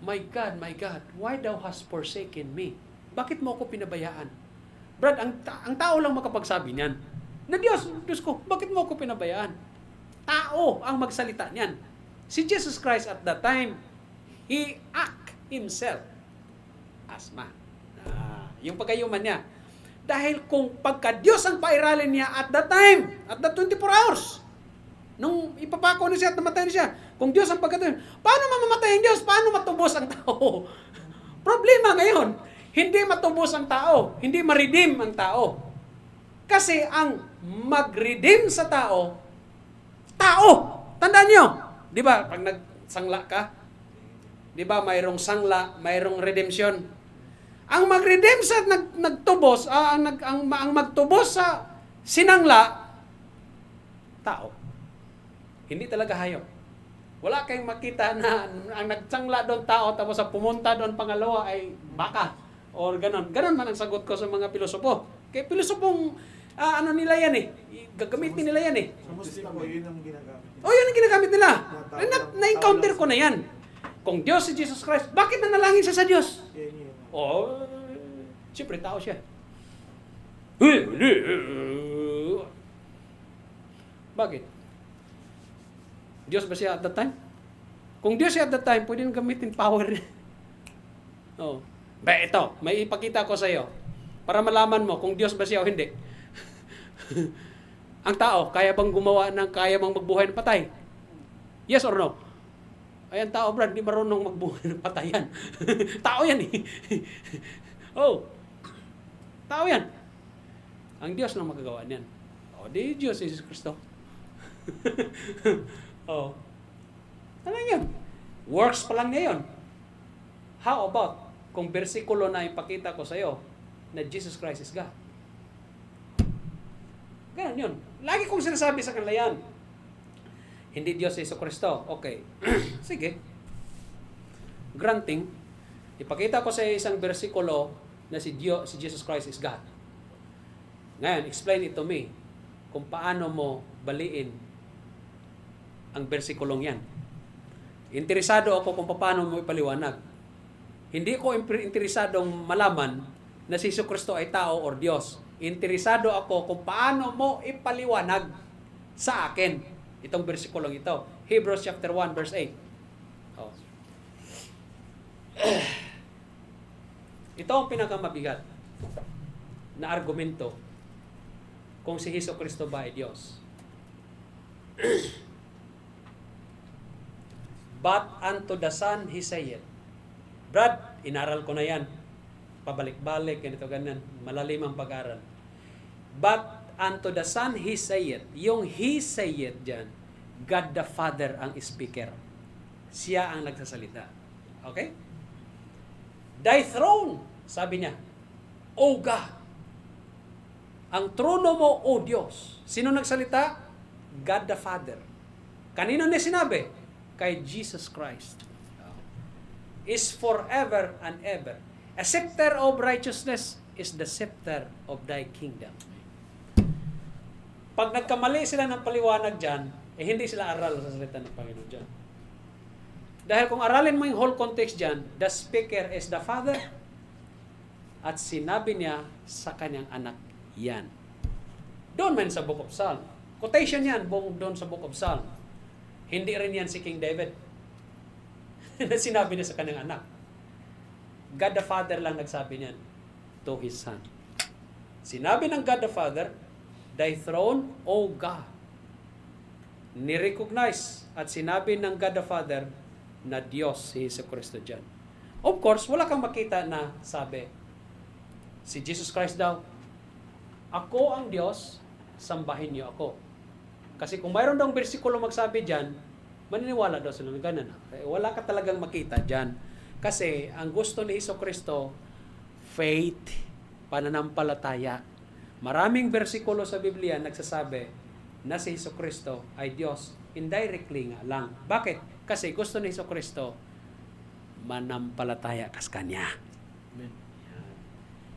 My God, why thou hast forsaken me? Bakit mo ako pinabayaan? Brad, ang tao lang makapagsabi niyan. Na Diyos ko, bakit mo ako pinabayaan? Tao ang magsalita niyan. Si Jesus Christ at that time, He act Himself as man. Yung pagkayuman niya. Dahil kung pagka-Diyos ang pairalin niya at that time, at that 24 hours, nung ipapako na siya at namatay na siya, kung Diyos ang pagkatuloy, paano mamamatay ang Diyos? Paano matubos ang tao? Problema ngayon, hindi matubos ang tao, hindi ma-redeem ang tao. Kasi ang mag-redeem sa tao, tandaan nyo, di ba, pag nagsangla ka, di ba, mayroong sangla, mayroong redemption. Ang mag-redeem sa nagtubos, ang magtubos sa sinangla, tao. Hindi talaga hayop. Wala kayong makita na ang nagsangla doon tao tapos ang pumunta doon pangalawa ay baka or ganon. Ganon man ang sagot ko sa mga pilosopo. Kaya pilosopong ano nila yan eh. Gagamitin nila yan eh. Sa Muslim po, yun ang ginagamit nila. Oh, yan ang ginagamit nila. Na-encounter ko na yan. Kung Diyos si Jesus Christ, bakit nanalangin siya sa Diyos? Yun. Oh, siyempre tao siya. Bakit? Diyos ba siya at that time? Kung Diyos siya at that time, pwede nang gamitin power. Oh. Ba, ito, may ipakita ko sa iyo para malaman mo kung Diyos ba siya o hindi. Ang tao, kaya bang kaya bang magbuhay ng patay? Yes or no? Ay, ang tao, Brad, hindi marunong magbuhay ng patayan. Tao yan eh. Oh. Tao yan. Ang Diyos lang magagawa niyan. O, di Diyos, Jesus Kristo. Oh. Ano yan? Works pa lang niya yun. How about kung bersikulo na ipakita ko sa iyo na Jesus Christ is God? Ganun yun. Lagi kong sinasabi sa kanila yan. Hindi Diyos si Jesu Kristo. Okay. Sige. Granting, ipakita ko sa iyo isang bersikulo na si Jesus Christ is God. Ngayon, explain it to me kung paano mo baliin ang bersikulong yan. Interesado ako kung paano mo ipaliwanag. Hindi ko interesadong malaman na si Jesucristo ay tao or Diyos. Interesado ako kung paano mo ipaliwanag sa akin itong bersikulong ito. Hebrews chapter 1 verse 8. Oh. Ito ang pinakamabigat na argumento kung si Jesucristo ba ay Diyos. But unto the Son He saith. Brad, inaral ko na yan. Pabalik-balik, ganito, ganyan. Malalim ang pag-aral. But unto the Son He saith. Yung He saith dyan, God the Father ang speaker. Siya ang nagsasalita. Okay? Thy throne, sabi niya, O God. Ang trono mo, O Diyos. Sino nagsalita? God the Father. Kanino niya sinabi? Kay Jesus Christ. Is forever and ever. A scepter of righteousness is the scepter of thy kingdom. Pag nagkamali sila ng paliwanag dyan, hindi sila aral sa salita ng Panginoon dyan. Dahil kung aralin mo yung whole context dyan, the speaker is the Father, at sinabi niya sa kanyang anak yan. Doon man sa Book of Psalm. Quotation yan doon sa Book of Psalm. Hindi rin yan si King David. Na sinabi niya sa kanyang anak. God the Father lang nagsabi niyan to His Son. Sinabi ng God the Father, Thy throne, O God. Nirecognize at sinabi ng God the Father na Diyos si Jesucristo dyan. Of course, wala kang makita na sabi, si Jesus Christ daw, ako ang Diyos, sambahin niyo ako. Kasi kung mayroon daw bersikulo magsabi dyan, maniniwala daw sila na ganun. Wala ka talagang makita dyan. Kasi ang gusto ni Jesucristo, faith, pananampalataya. Maraming bersikulo sa Biblia nagsasabi na si Jesucristo ay Diyos. Indirectly nga lang. Bakit? Kasi gusto ni Jesucristo, manampalataya ka sa Kanya. Amen.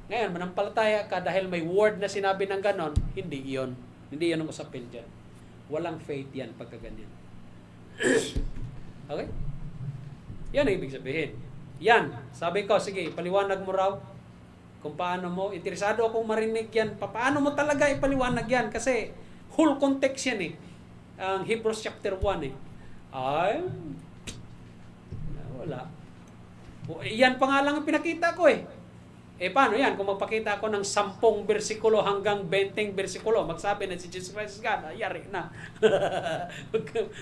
Ngayon, manampalataya ka dahil may word na sinabi ng ganon, hindi iyon. Hindi yun ang usapin dyan. Walang faith yan pagka ganyan. Okay? Yan ang ibig sabihin. Yan. Sabi ko, sige, paliwanag mo raw kung paano mo. Interesado akong marinig yan. Paano mo talaga ipaliwanag yan? Kasi whole context yan eh. Ang Hebrews chapter 1 eh. Ay, wala. Yan pa nga lang ang pinakita ko eh. Eh paano yan? Kung magpakita ako ng 10 bersikulo hanggang 20 bersikulo, magsabi na si Jesus Christ God, yari na.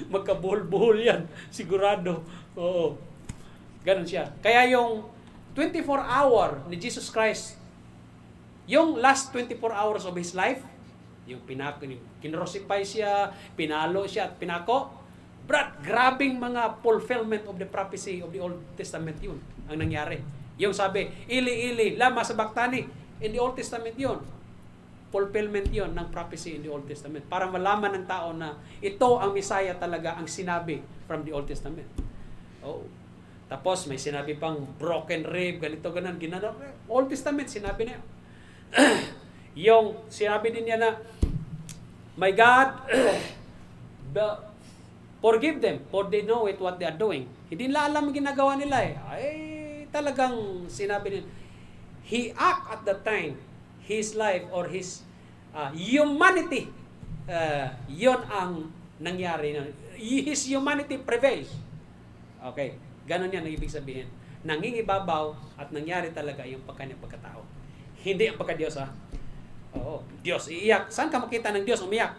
Magkabuhol-buhol yan. Sigurado. Oo. Ganon siya. Kaya yung 24 hour ni Jesus Christ, yung last 24 hours of His life, yung kinrosify siya, pinalo siya at pinako, grabing mga fulfillment of the prophecy of the Old Testament yun ang nangyari. Yung sabi, ili-ili, lama sa baktani, in the Old Testament yun. Fulfillment yun ng prophecy in the Old Testament. Para malaman ng tao na ito ang Messiah talaga ang sinabi from the Old Testament. Oh. Tapos may sinabi pang broken rib, ganito, ganon, ginano. Old Testament, sinabi niya. Yung sinabi din niya na, My God, forgive them, for they know what they are doing. Hindi nila alam ang ginagawa nila eh. Ay, talagang sinabi niya, He act at the time, His life or His humanity, yon ang nangyari. His humanity prevails. Okay, ganon yan ang ibig sabihin. Nangingibabaw at nangyari talaga yung kanyang pagkatao. Hindi ang pagka-Diyos ha. Oo, Diyos iiyak. Saan ka makita ng Diyos umiyak?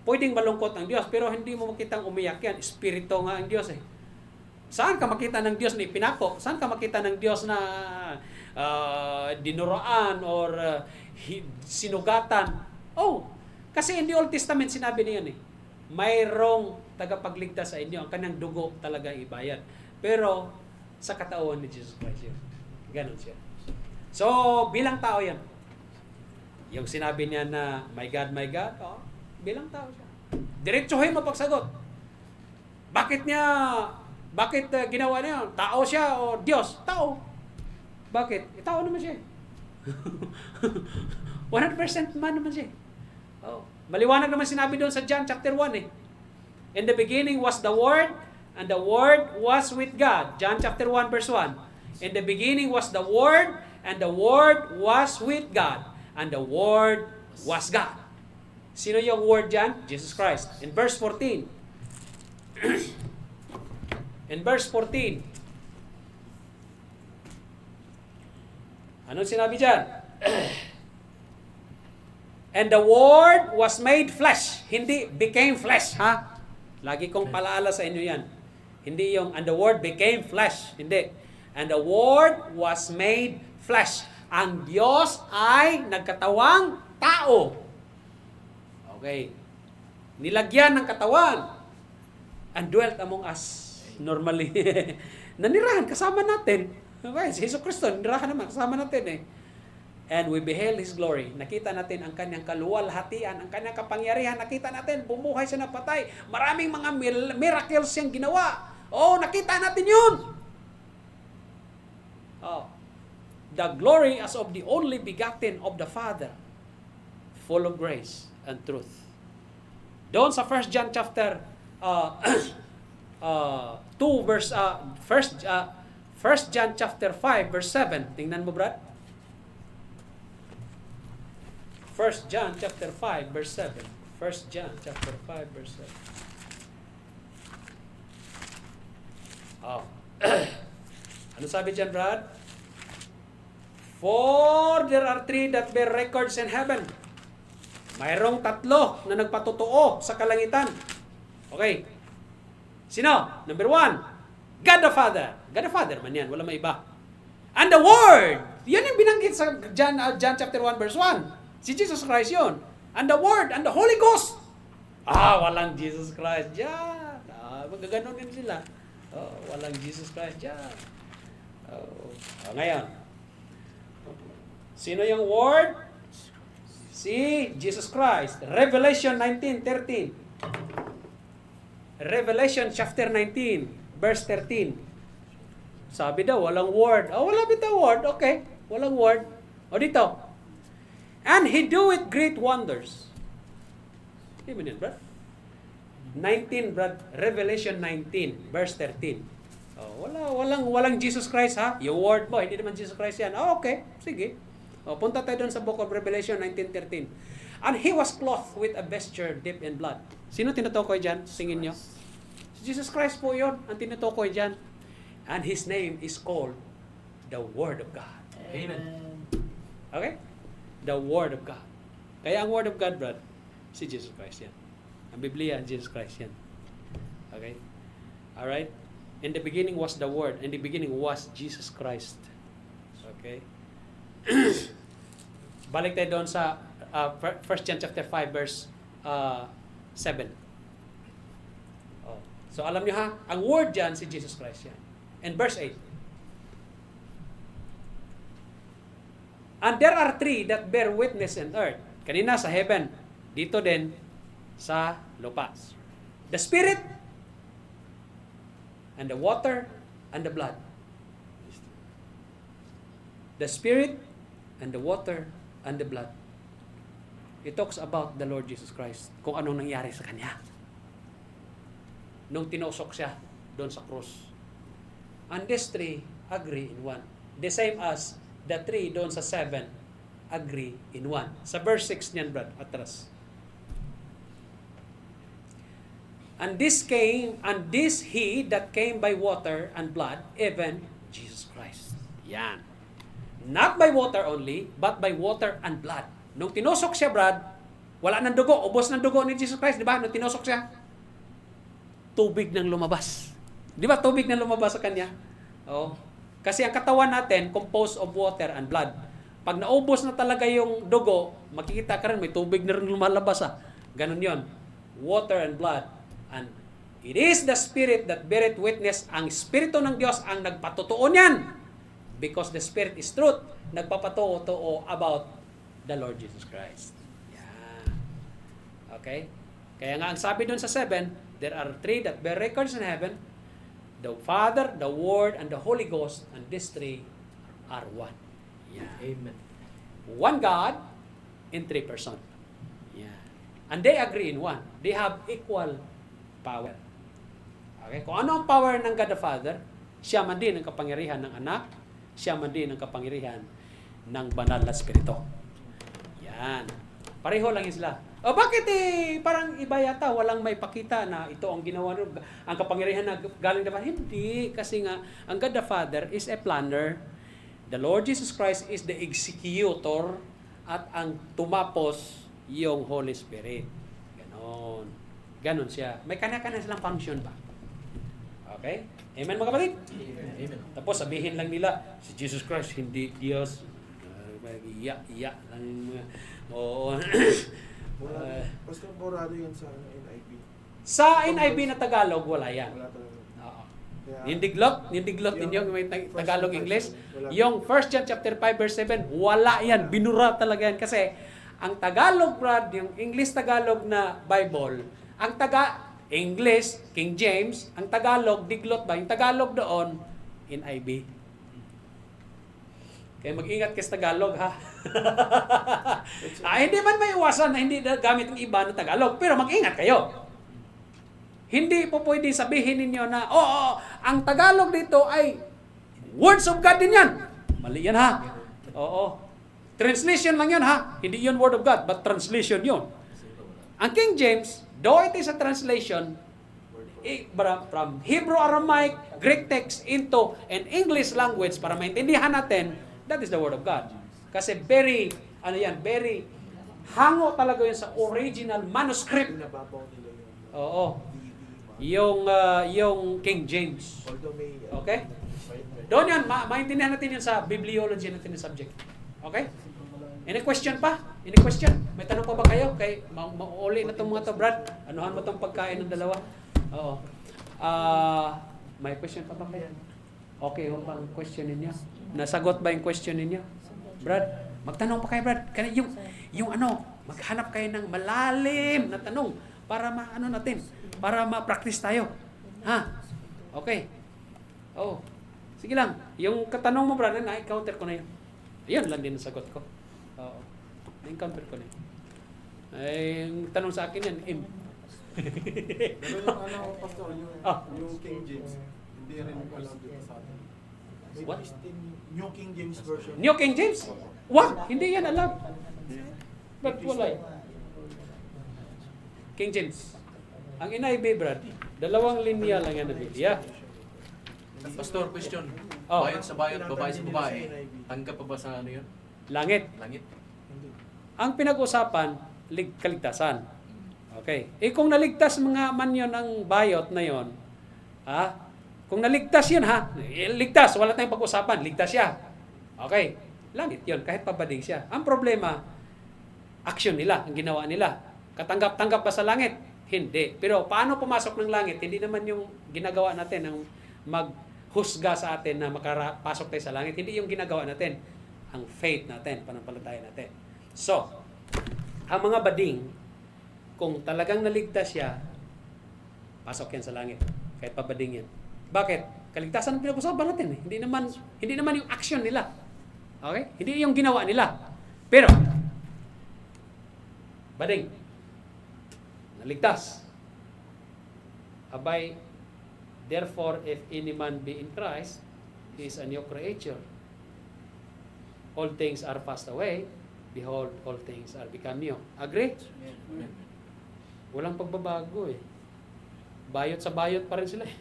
Pwedeng malungkot ang Diyos, pero hindi mo makita ang umiyak yan. Espiritu nga ang Diyos eh. Saan ka makita ng Diyos na ipinako? Saan ka makita ng Diyos na dinuraan or sinugatan? Oh, kasi in the Old Testament sinabi niyan eh. Mayroong tagapagligtas sa inyo. Ang kanyang dugo talaga ibayad. Pero sa katawan ni Jesus Christ yun. Ganon siya. So, bilang tao yan. Yung sinabi niya na, My God, bilang tao siya. Diretsuhin mo pagsagot. Bakit ginawa niya? Tao siya o Diyos? Tao. Bakit? Tao naman siya. 100% man naman siya. Oh. Maliwanag naman sinabi doon sa John chapter 1 eh. In the beginning was the Word, and the Word was with God. John chapter 1 verse 1. In the beginning was the Word, and the Word was with God, and the Word was God. Sino yung Word dyan? Jesus Christ. In verse 14. In verse 14. Anong sinabi dyan? And the Word was made flesh. Hindi became flesh, ha? Lagi kong palaala sa inyo yan. Hindi yung, and the Word became flesh. Hindi. And the Word was made flesh. Ang Diyos ay nagkatawang tao. Okay. Nilagyan ng katawan. And dwelt among us. Normally. Nanirahan kasama natin. Okay, si Jesucristo, nanirahan naman kasama natin eh. And we beheld His glory. Nakita natin ang kanyang kaluwalhatian, ang kanyang kapangyarihan. Nakita natin, bumuhay siya na patay. Maraming mga miracles siyang ginawa. Oh, nakita natin yun. Oh. The glory as of the only begotten of the Father, full of grace and truth. Doon sa 1 John chapter 2 verse 1 1 John chapter 5 verse 7. Tingnan mo, Brad. 1 John chapter 5 verse 7. 1 John chapter 5 verse 7. Oh. Ano sabi dyan, Brad? For there are 3 that bear records in heaven. Mayroong 3 na nagpatotoo sa kalangitan. Okay. Sino? Number 1, God the Father. God the Father man yan, wala may iba. And the Word. Yan yung binanggit sa John chapter 1 verse 1. Si Jesus Christ yun. And the Word and the Holy Ghost. Walang Jesus Christ dyan. Magaganon din sila. Walang Jesus Christ dyan. Ngayon, sino yung Word? Si Jesus Christ. Revelation 19:13. Revelation chapter 19, verse 13. Sabi daw, walang word. Wala bitaw word. Okay, walang word. Dito. And He doeth great wonders. Hindi mo yan, Brad? 19, Brad. Revelation 19, verse 13. Walang Jesus Christ, ha? Yung word mo, hindi naman Jesus Christ yan. Okay, sige. Punta tayo doon sa book of Revelation 19:13. And He was clothed with a vesture dipped in blood. Sino tinutukoy dyan? Singin nyo. Si Jesus Christ po yun, ang tinutukoy dyan. And His name is called the Word of God. Amen. Okay? The Word of God. Kaya ang Word of God, Brad, si Jesus Christ yan. Ang Biblia, Jesus Christ yan. Okay? Alright? In the beginning was the Word. In the beginning was Jesus Christ. Okay? Balik tayo doon sa 1 John chapter 5 verse 7. So alam niyo ha, ang word dyan si Jesus Christ yan. And verse 8. And there are 3 that bear witness in earth. Kanina sa heaven. Dito din sa lupa. The Spirit and the water and the blood. The Spirit and the water and the blood. It talks about the Lord Jesus Christ. Kung anong nangyari sa Kanya. Nung tinusok siya doon sa krus. And these 3 agree in one. The same as the 3 doon sa 7 agree in one. Sa verse 6 niyan, Brad, atras. And this He that came by water and blood, even Jesus Christ. Yan. Not by water only, but by water and blood. Nung tinusok siya, Brad, wala ng dugo, ubos ng dugo ni Jesus Christ, di ba? Nung tinusok siya, tubig nang lumabas. Di ba? Tubig nang lumabas sa Kanya. Kasi ang katawan natin, composed of water and blood. Pag naubos na talaga yung dugo, makikita ka rin, may tubig na rin lumalabas. Ganun yon. Water and blood. And it is the Spirit that beareth witness. Ang Espiritu ng Diyos ang nagpatotoo niyan. Because the Spirit is truth. Nagpapatotoo about the Lord Jesus Christ. Yeah. Okay? Kaya nga ang sabi doon sa 7, there are 3 that bear records in heaven. The Father, the Word, and the Holy Ghost. And these 3 are one. Yeah. Amen. One God in 3 persons. Yeah. And they agree in one. They have equal power. Okay? Kung ano ang power ng God the Father, siya man din ang kapangyarihan ng anak, siya man din ang kapangyarihan ng banal na Espiritu. Yan. Pareho lang yun sila. Bakit parang iba yata, walang may pakita na ito ang ginawa nyo, ang kapangyarihan na galing naman? Hindi. Kasi nga, ang God the Father is a planner. The Lord Jesus Christ is the executor at ang tumapos yung Holy Spirit. Ganon. Ganon siya. May kanya-kanya silang function ba? Okay? Amen mga kapatid? Amen. Tapos sabihin lang nila, si Jesus Christ hindi Diyos. Iya lang. Oo. Basta borado yan sa NIV. Sa NIV na Tagalog, wala yan. Wala talaga. Oo. Kaya, Yung diglot ninyo, may Tagalog, First English. wala. Yung 1 John chapter 5 verse 7, wala yan. Binura talaga yan. Kasi, ang Tagalog, Brad, yung English Tagalog na Bible, ang English, King James, ang Tagalog, diglot ba? Yung Tagalog doon, NIV. Kaya mag-ingat kayo sa Tagalog, ha? Hindi man may iwasan na hindi gamit ang iba na Tagalog, pero mag-ingat kayo. Hindi po pwede sabihin ninyo na, ang Tagalog dito ay Words of God din yan. Mali yan ha. Oo. Translation lang yun ha. Hindi yun Word of God, but translation yun. Ang King James, though it is a translation from Hebrew, Aramaic, Greek text into an English language para maintindihan natin, that is the Word of God. Kasi very hango talaga yun sa original manuscript. Pinababaw nila yun. Oo. Yung King James. Although may... Okay? Doon yan, maintindihan natin yun sa bibliology natin yung subject. Okay? Any question pa? Any question? May tanong pa ba kayo? Kay mauuli na itong mga to, Brad. Anuhan mo itong pagkain ng dalawa? Oo. May question pa ba kayo? Okay, yung bang question ninyo? Nasagot ba yung question ninyo? Brad, magtanong pa kayo, Brad. Kaya maghanap kayo ng malalim na tanong para para ma-practice tayo. Ha? Okay. Oh. Sige lang. Yung katanong mo, Brad, na-encounter ko na yun. Ayun lang din ang sagot ko. Oo. Na-encounter ko na yun. Ay, yung tanong sa akin yan, Pero yung pastor, yung King James, hindi rin alam dito sa atin. May What? New King James Version. New King James? What? Hindi yan alam. But wala. King James. Ang NIV, Brad, 2 linya lang yan na Biblia. Pastor, question. Oh. Bayot sa bayot, babae sa babae. Tanggap pa ba sa ano yun? Langit. Langit? Hindi. Ang pinag-usapan, kaligtasan. Okay. Kung naligtas mga man yun ang bayot na yun, kung naligtas yun ligtas, wala tayong pag-usapan, ligtas siya. Okay. Langit yun, kahit pabading siya. Ang problema, action nila, ang ginawa nila. Katanggap-tanggap ba sa langit? Hindi. Pero paano pumasok ng langit? Hindi naman yung ginagawa natin ng maghusga sa atin na makapasok tayo sa langit. Hindi yung ginagawa natin. Ang faith natin, panampalataya natin. So, ang mga bading, kung talagang naligtas siya, pasok yan sa langit. Kahit pabading yan. Bakit? Kaligtasan ang pinag-usapan natin. Hindi naman yung action nila. Okay? Hindi yung ginawa nila. Pero, bading, naligtas. Abay, therefore, if any man be in Christ, he is a new creature. All things are passed away. Behold, all things are become new. Agree? Amen. Walang pagbabago eh. Bayot sa bayot pa rin sila eh.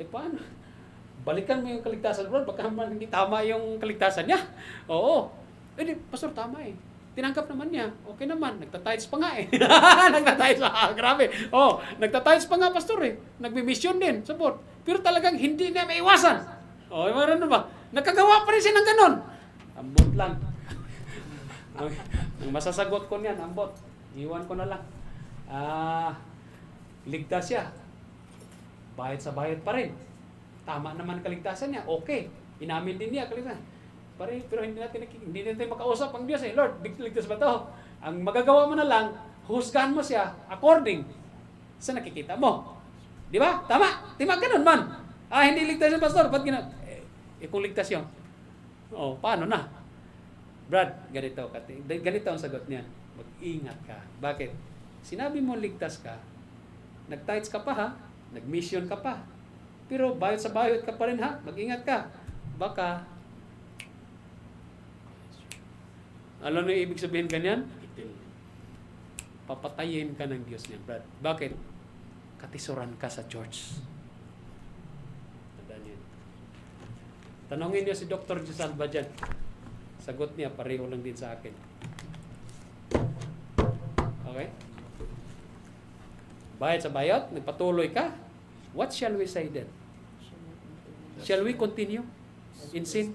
Paano? Balikan mo yung kaligtasan, bro. Baka hindi tama yung kaligtasan niya. Oo. Pastor, tama eh. Tinanggap naman niya. Okay naman. Nagtatides pa nga eh. Nagtatides pa. Grabe. Nagtatides pa nga, pastor eh. Nagmi-mission din. Support. Pero talagang hindi na maiwasan. Meron na ba? Nakagawa pa rin siya ng ganon. Ambot lang. Ang masasagot ko niyan, ambot. Iwan ko na lang. Ligtas siya. Bayad sa bayad pa rin. Tama naman kaligtasan niya. Okay. Inamin din niya kaligtasan. Pero hindi natin makausap ang Diyos eh. Lord, ligtas ba to? Ang magagawa mo na lang, husgahan mo siya according sa nakikita mo. Di ba? Tama. Ganun man. Hindi ligtas yung pastor. Ba't kung ligtas yun? Paano na? Brad, ganito ang sagot niyan. Mag-ingat ka. Bakit? Sinabi mo ligtas ka, nag-tithes ka pa ha, nag-mission ka pa, pero bayot sa bayot ka pa rin ha, mag-ingat ka. Baka, alam mo yung ibig sabihin ganyan? Papatayin ka ng Diyos niyan, Brad. Bakit? Katisuran ka sa church. Tandaan yun. Tanongin niyo si Dr. Gisalva dyan. Sagot niya, pareho lang din sa akin. Okay? Bayad sa bayot, nagpatuloy ka. What shall we say then? Shall we continue in sin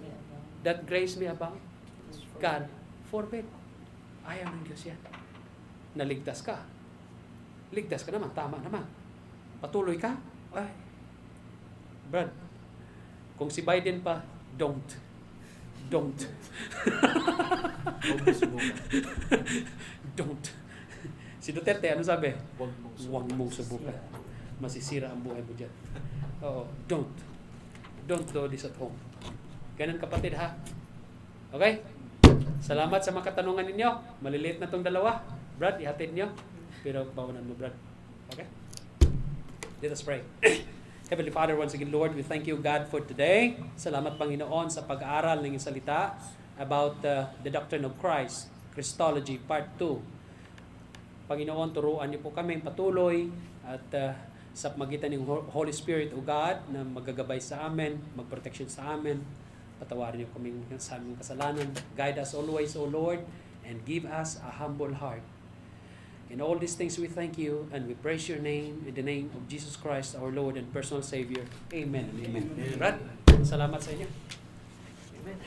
that grace may abound? God forbid. Ayaw ng Diyos yan. Naligtas ka. Ligtas ka naman, tama naman. Patuloy ka. Brad, kung si Biden pa, don't. Don't. Don't. Si Duterte, ano sabi? Huwag mong subukan. Masisira ang buhay mo dyan. Don't. Don't do this at home. Ganun kapatid ha. Okay? Salamat sa mga katanungan ninyo. Maliliit na tong dalawa. Brad, ihatid nyo. Pero bawanan mo, Brad. Okay? Let us pray. Heavenly Father, once again, Lord, we thank you, God, for today. Salamat, Panginoon, sa pag-aaral ng iyong salita about the doctrine of Christ, Christology, Part 2. Panginoon, turuan niyo po kami patuloy at sa magitan ng Holy Spirit, O God, na magagabay sa amin, magprotection sa amin. Patawarin niyo kami sa aming kasalanan. Guide us always, O Lord, and give us a humble heart. In all these things we thank you and we praise your name in the name of Jesus Christ, our Lord and personal Savior. Amen and amen. Brad, salamat sa inyo. Amen.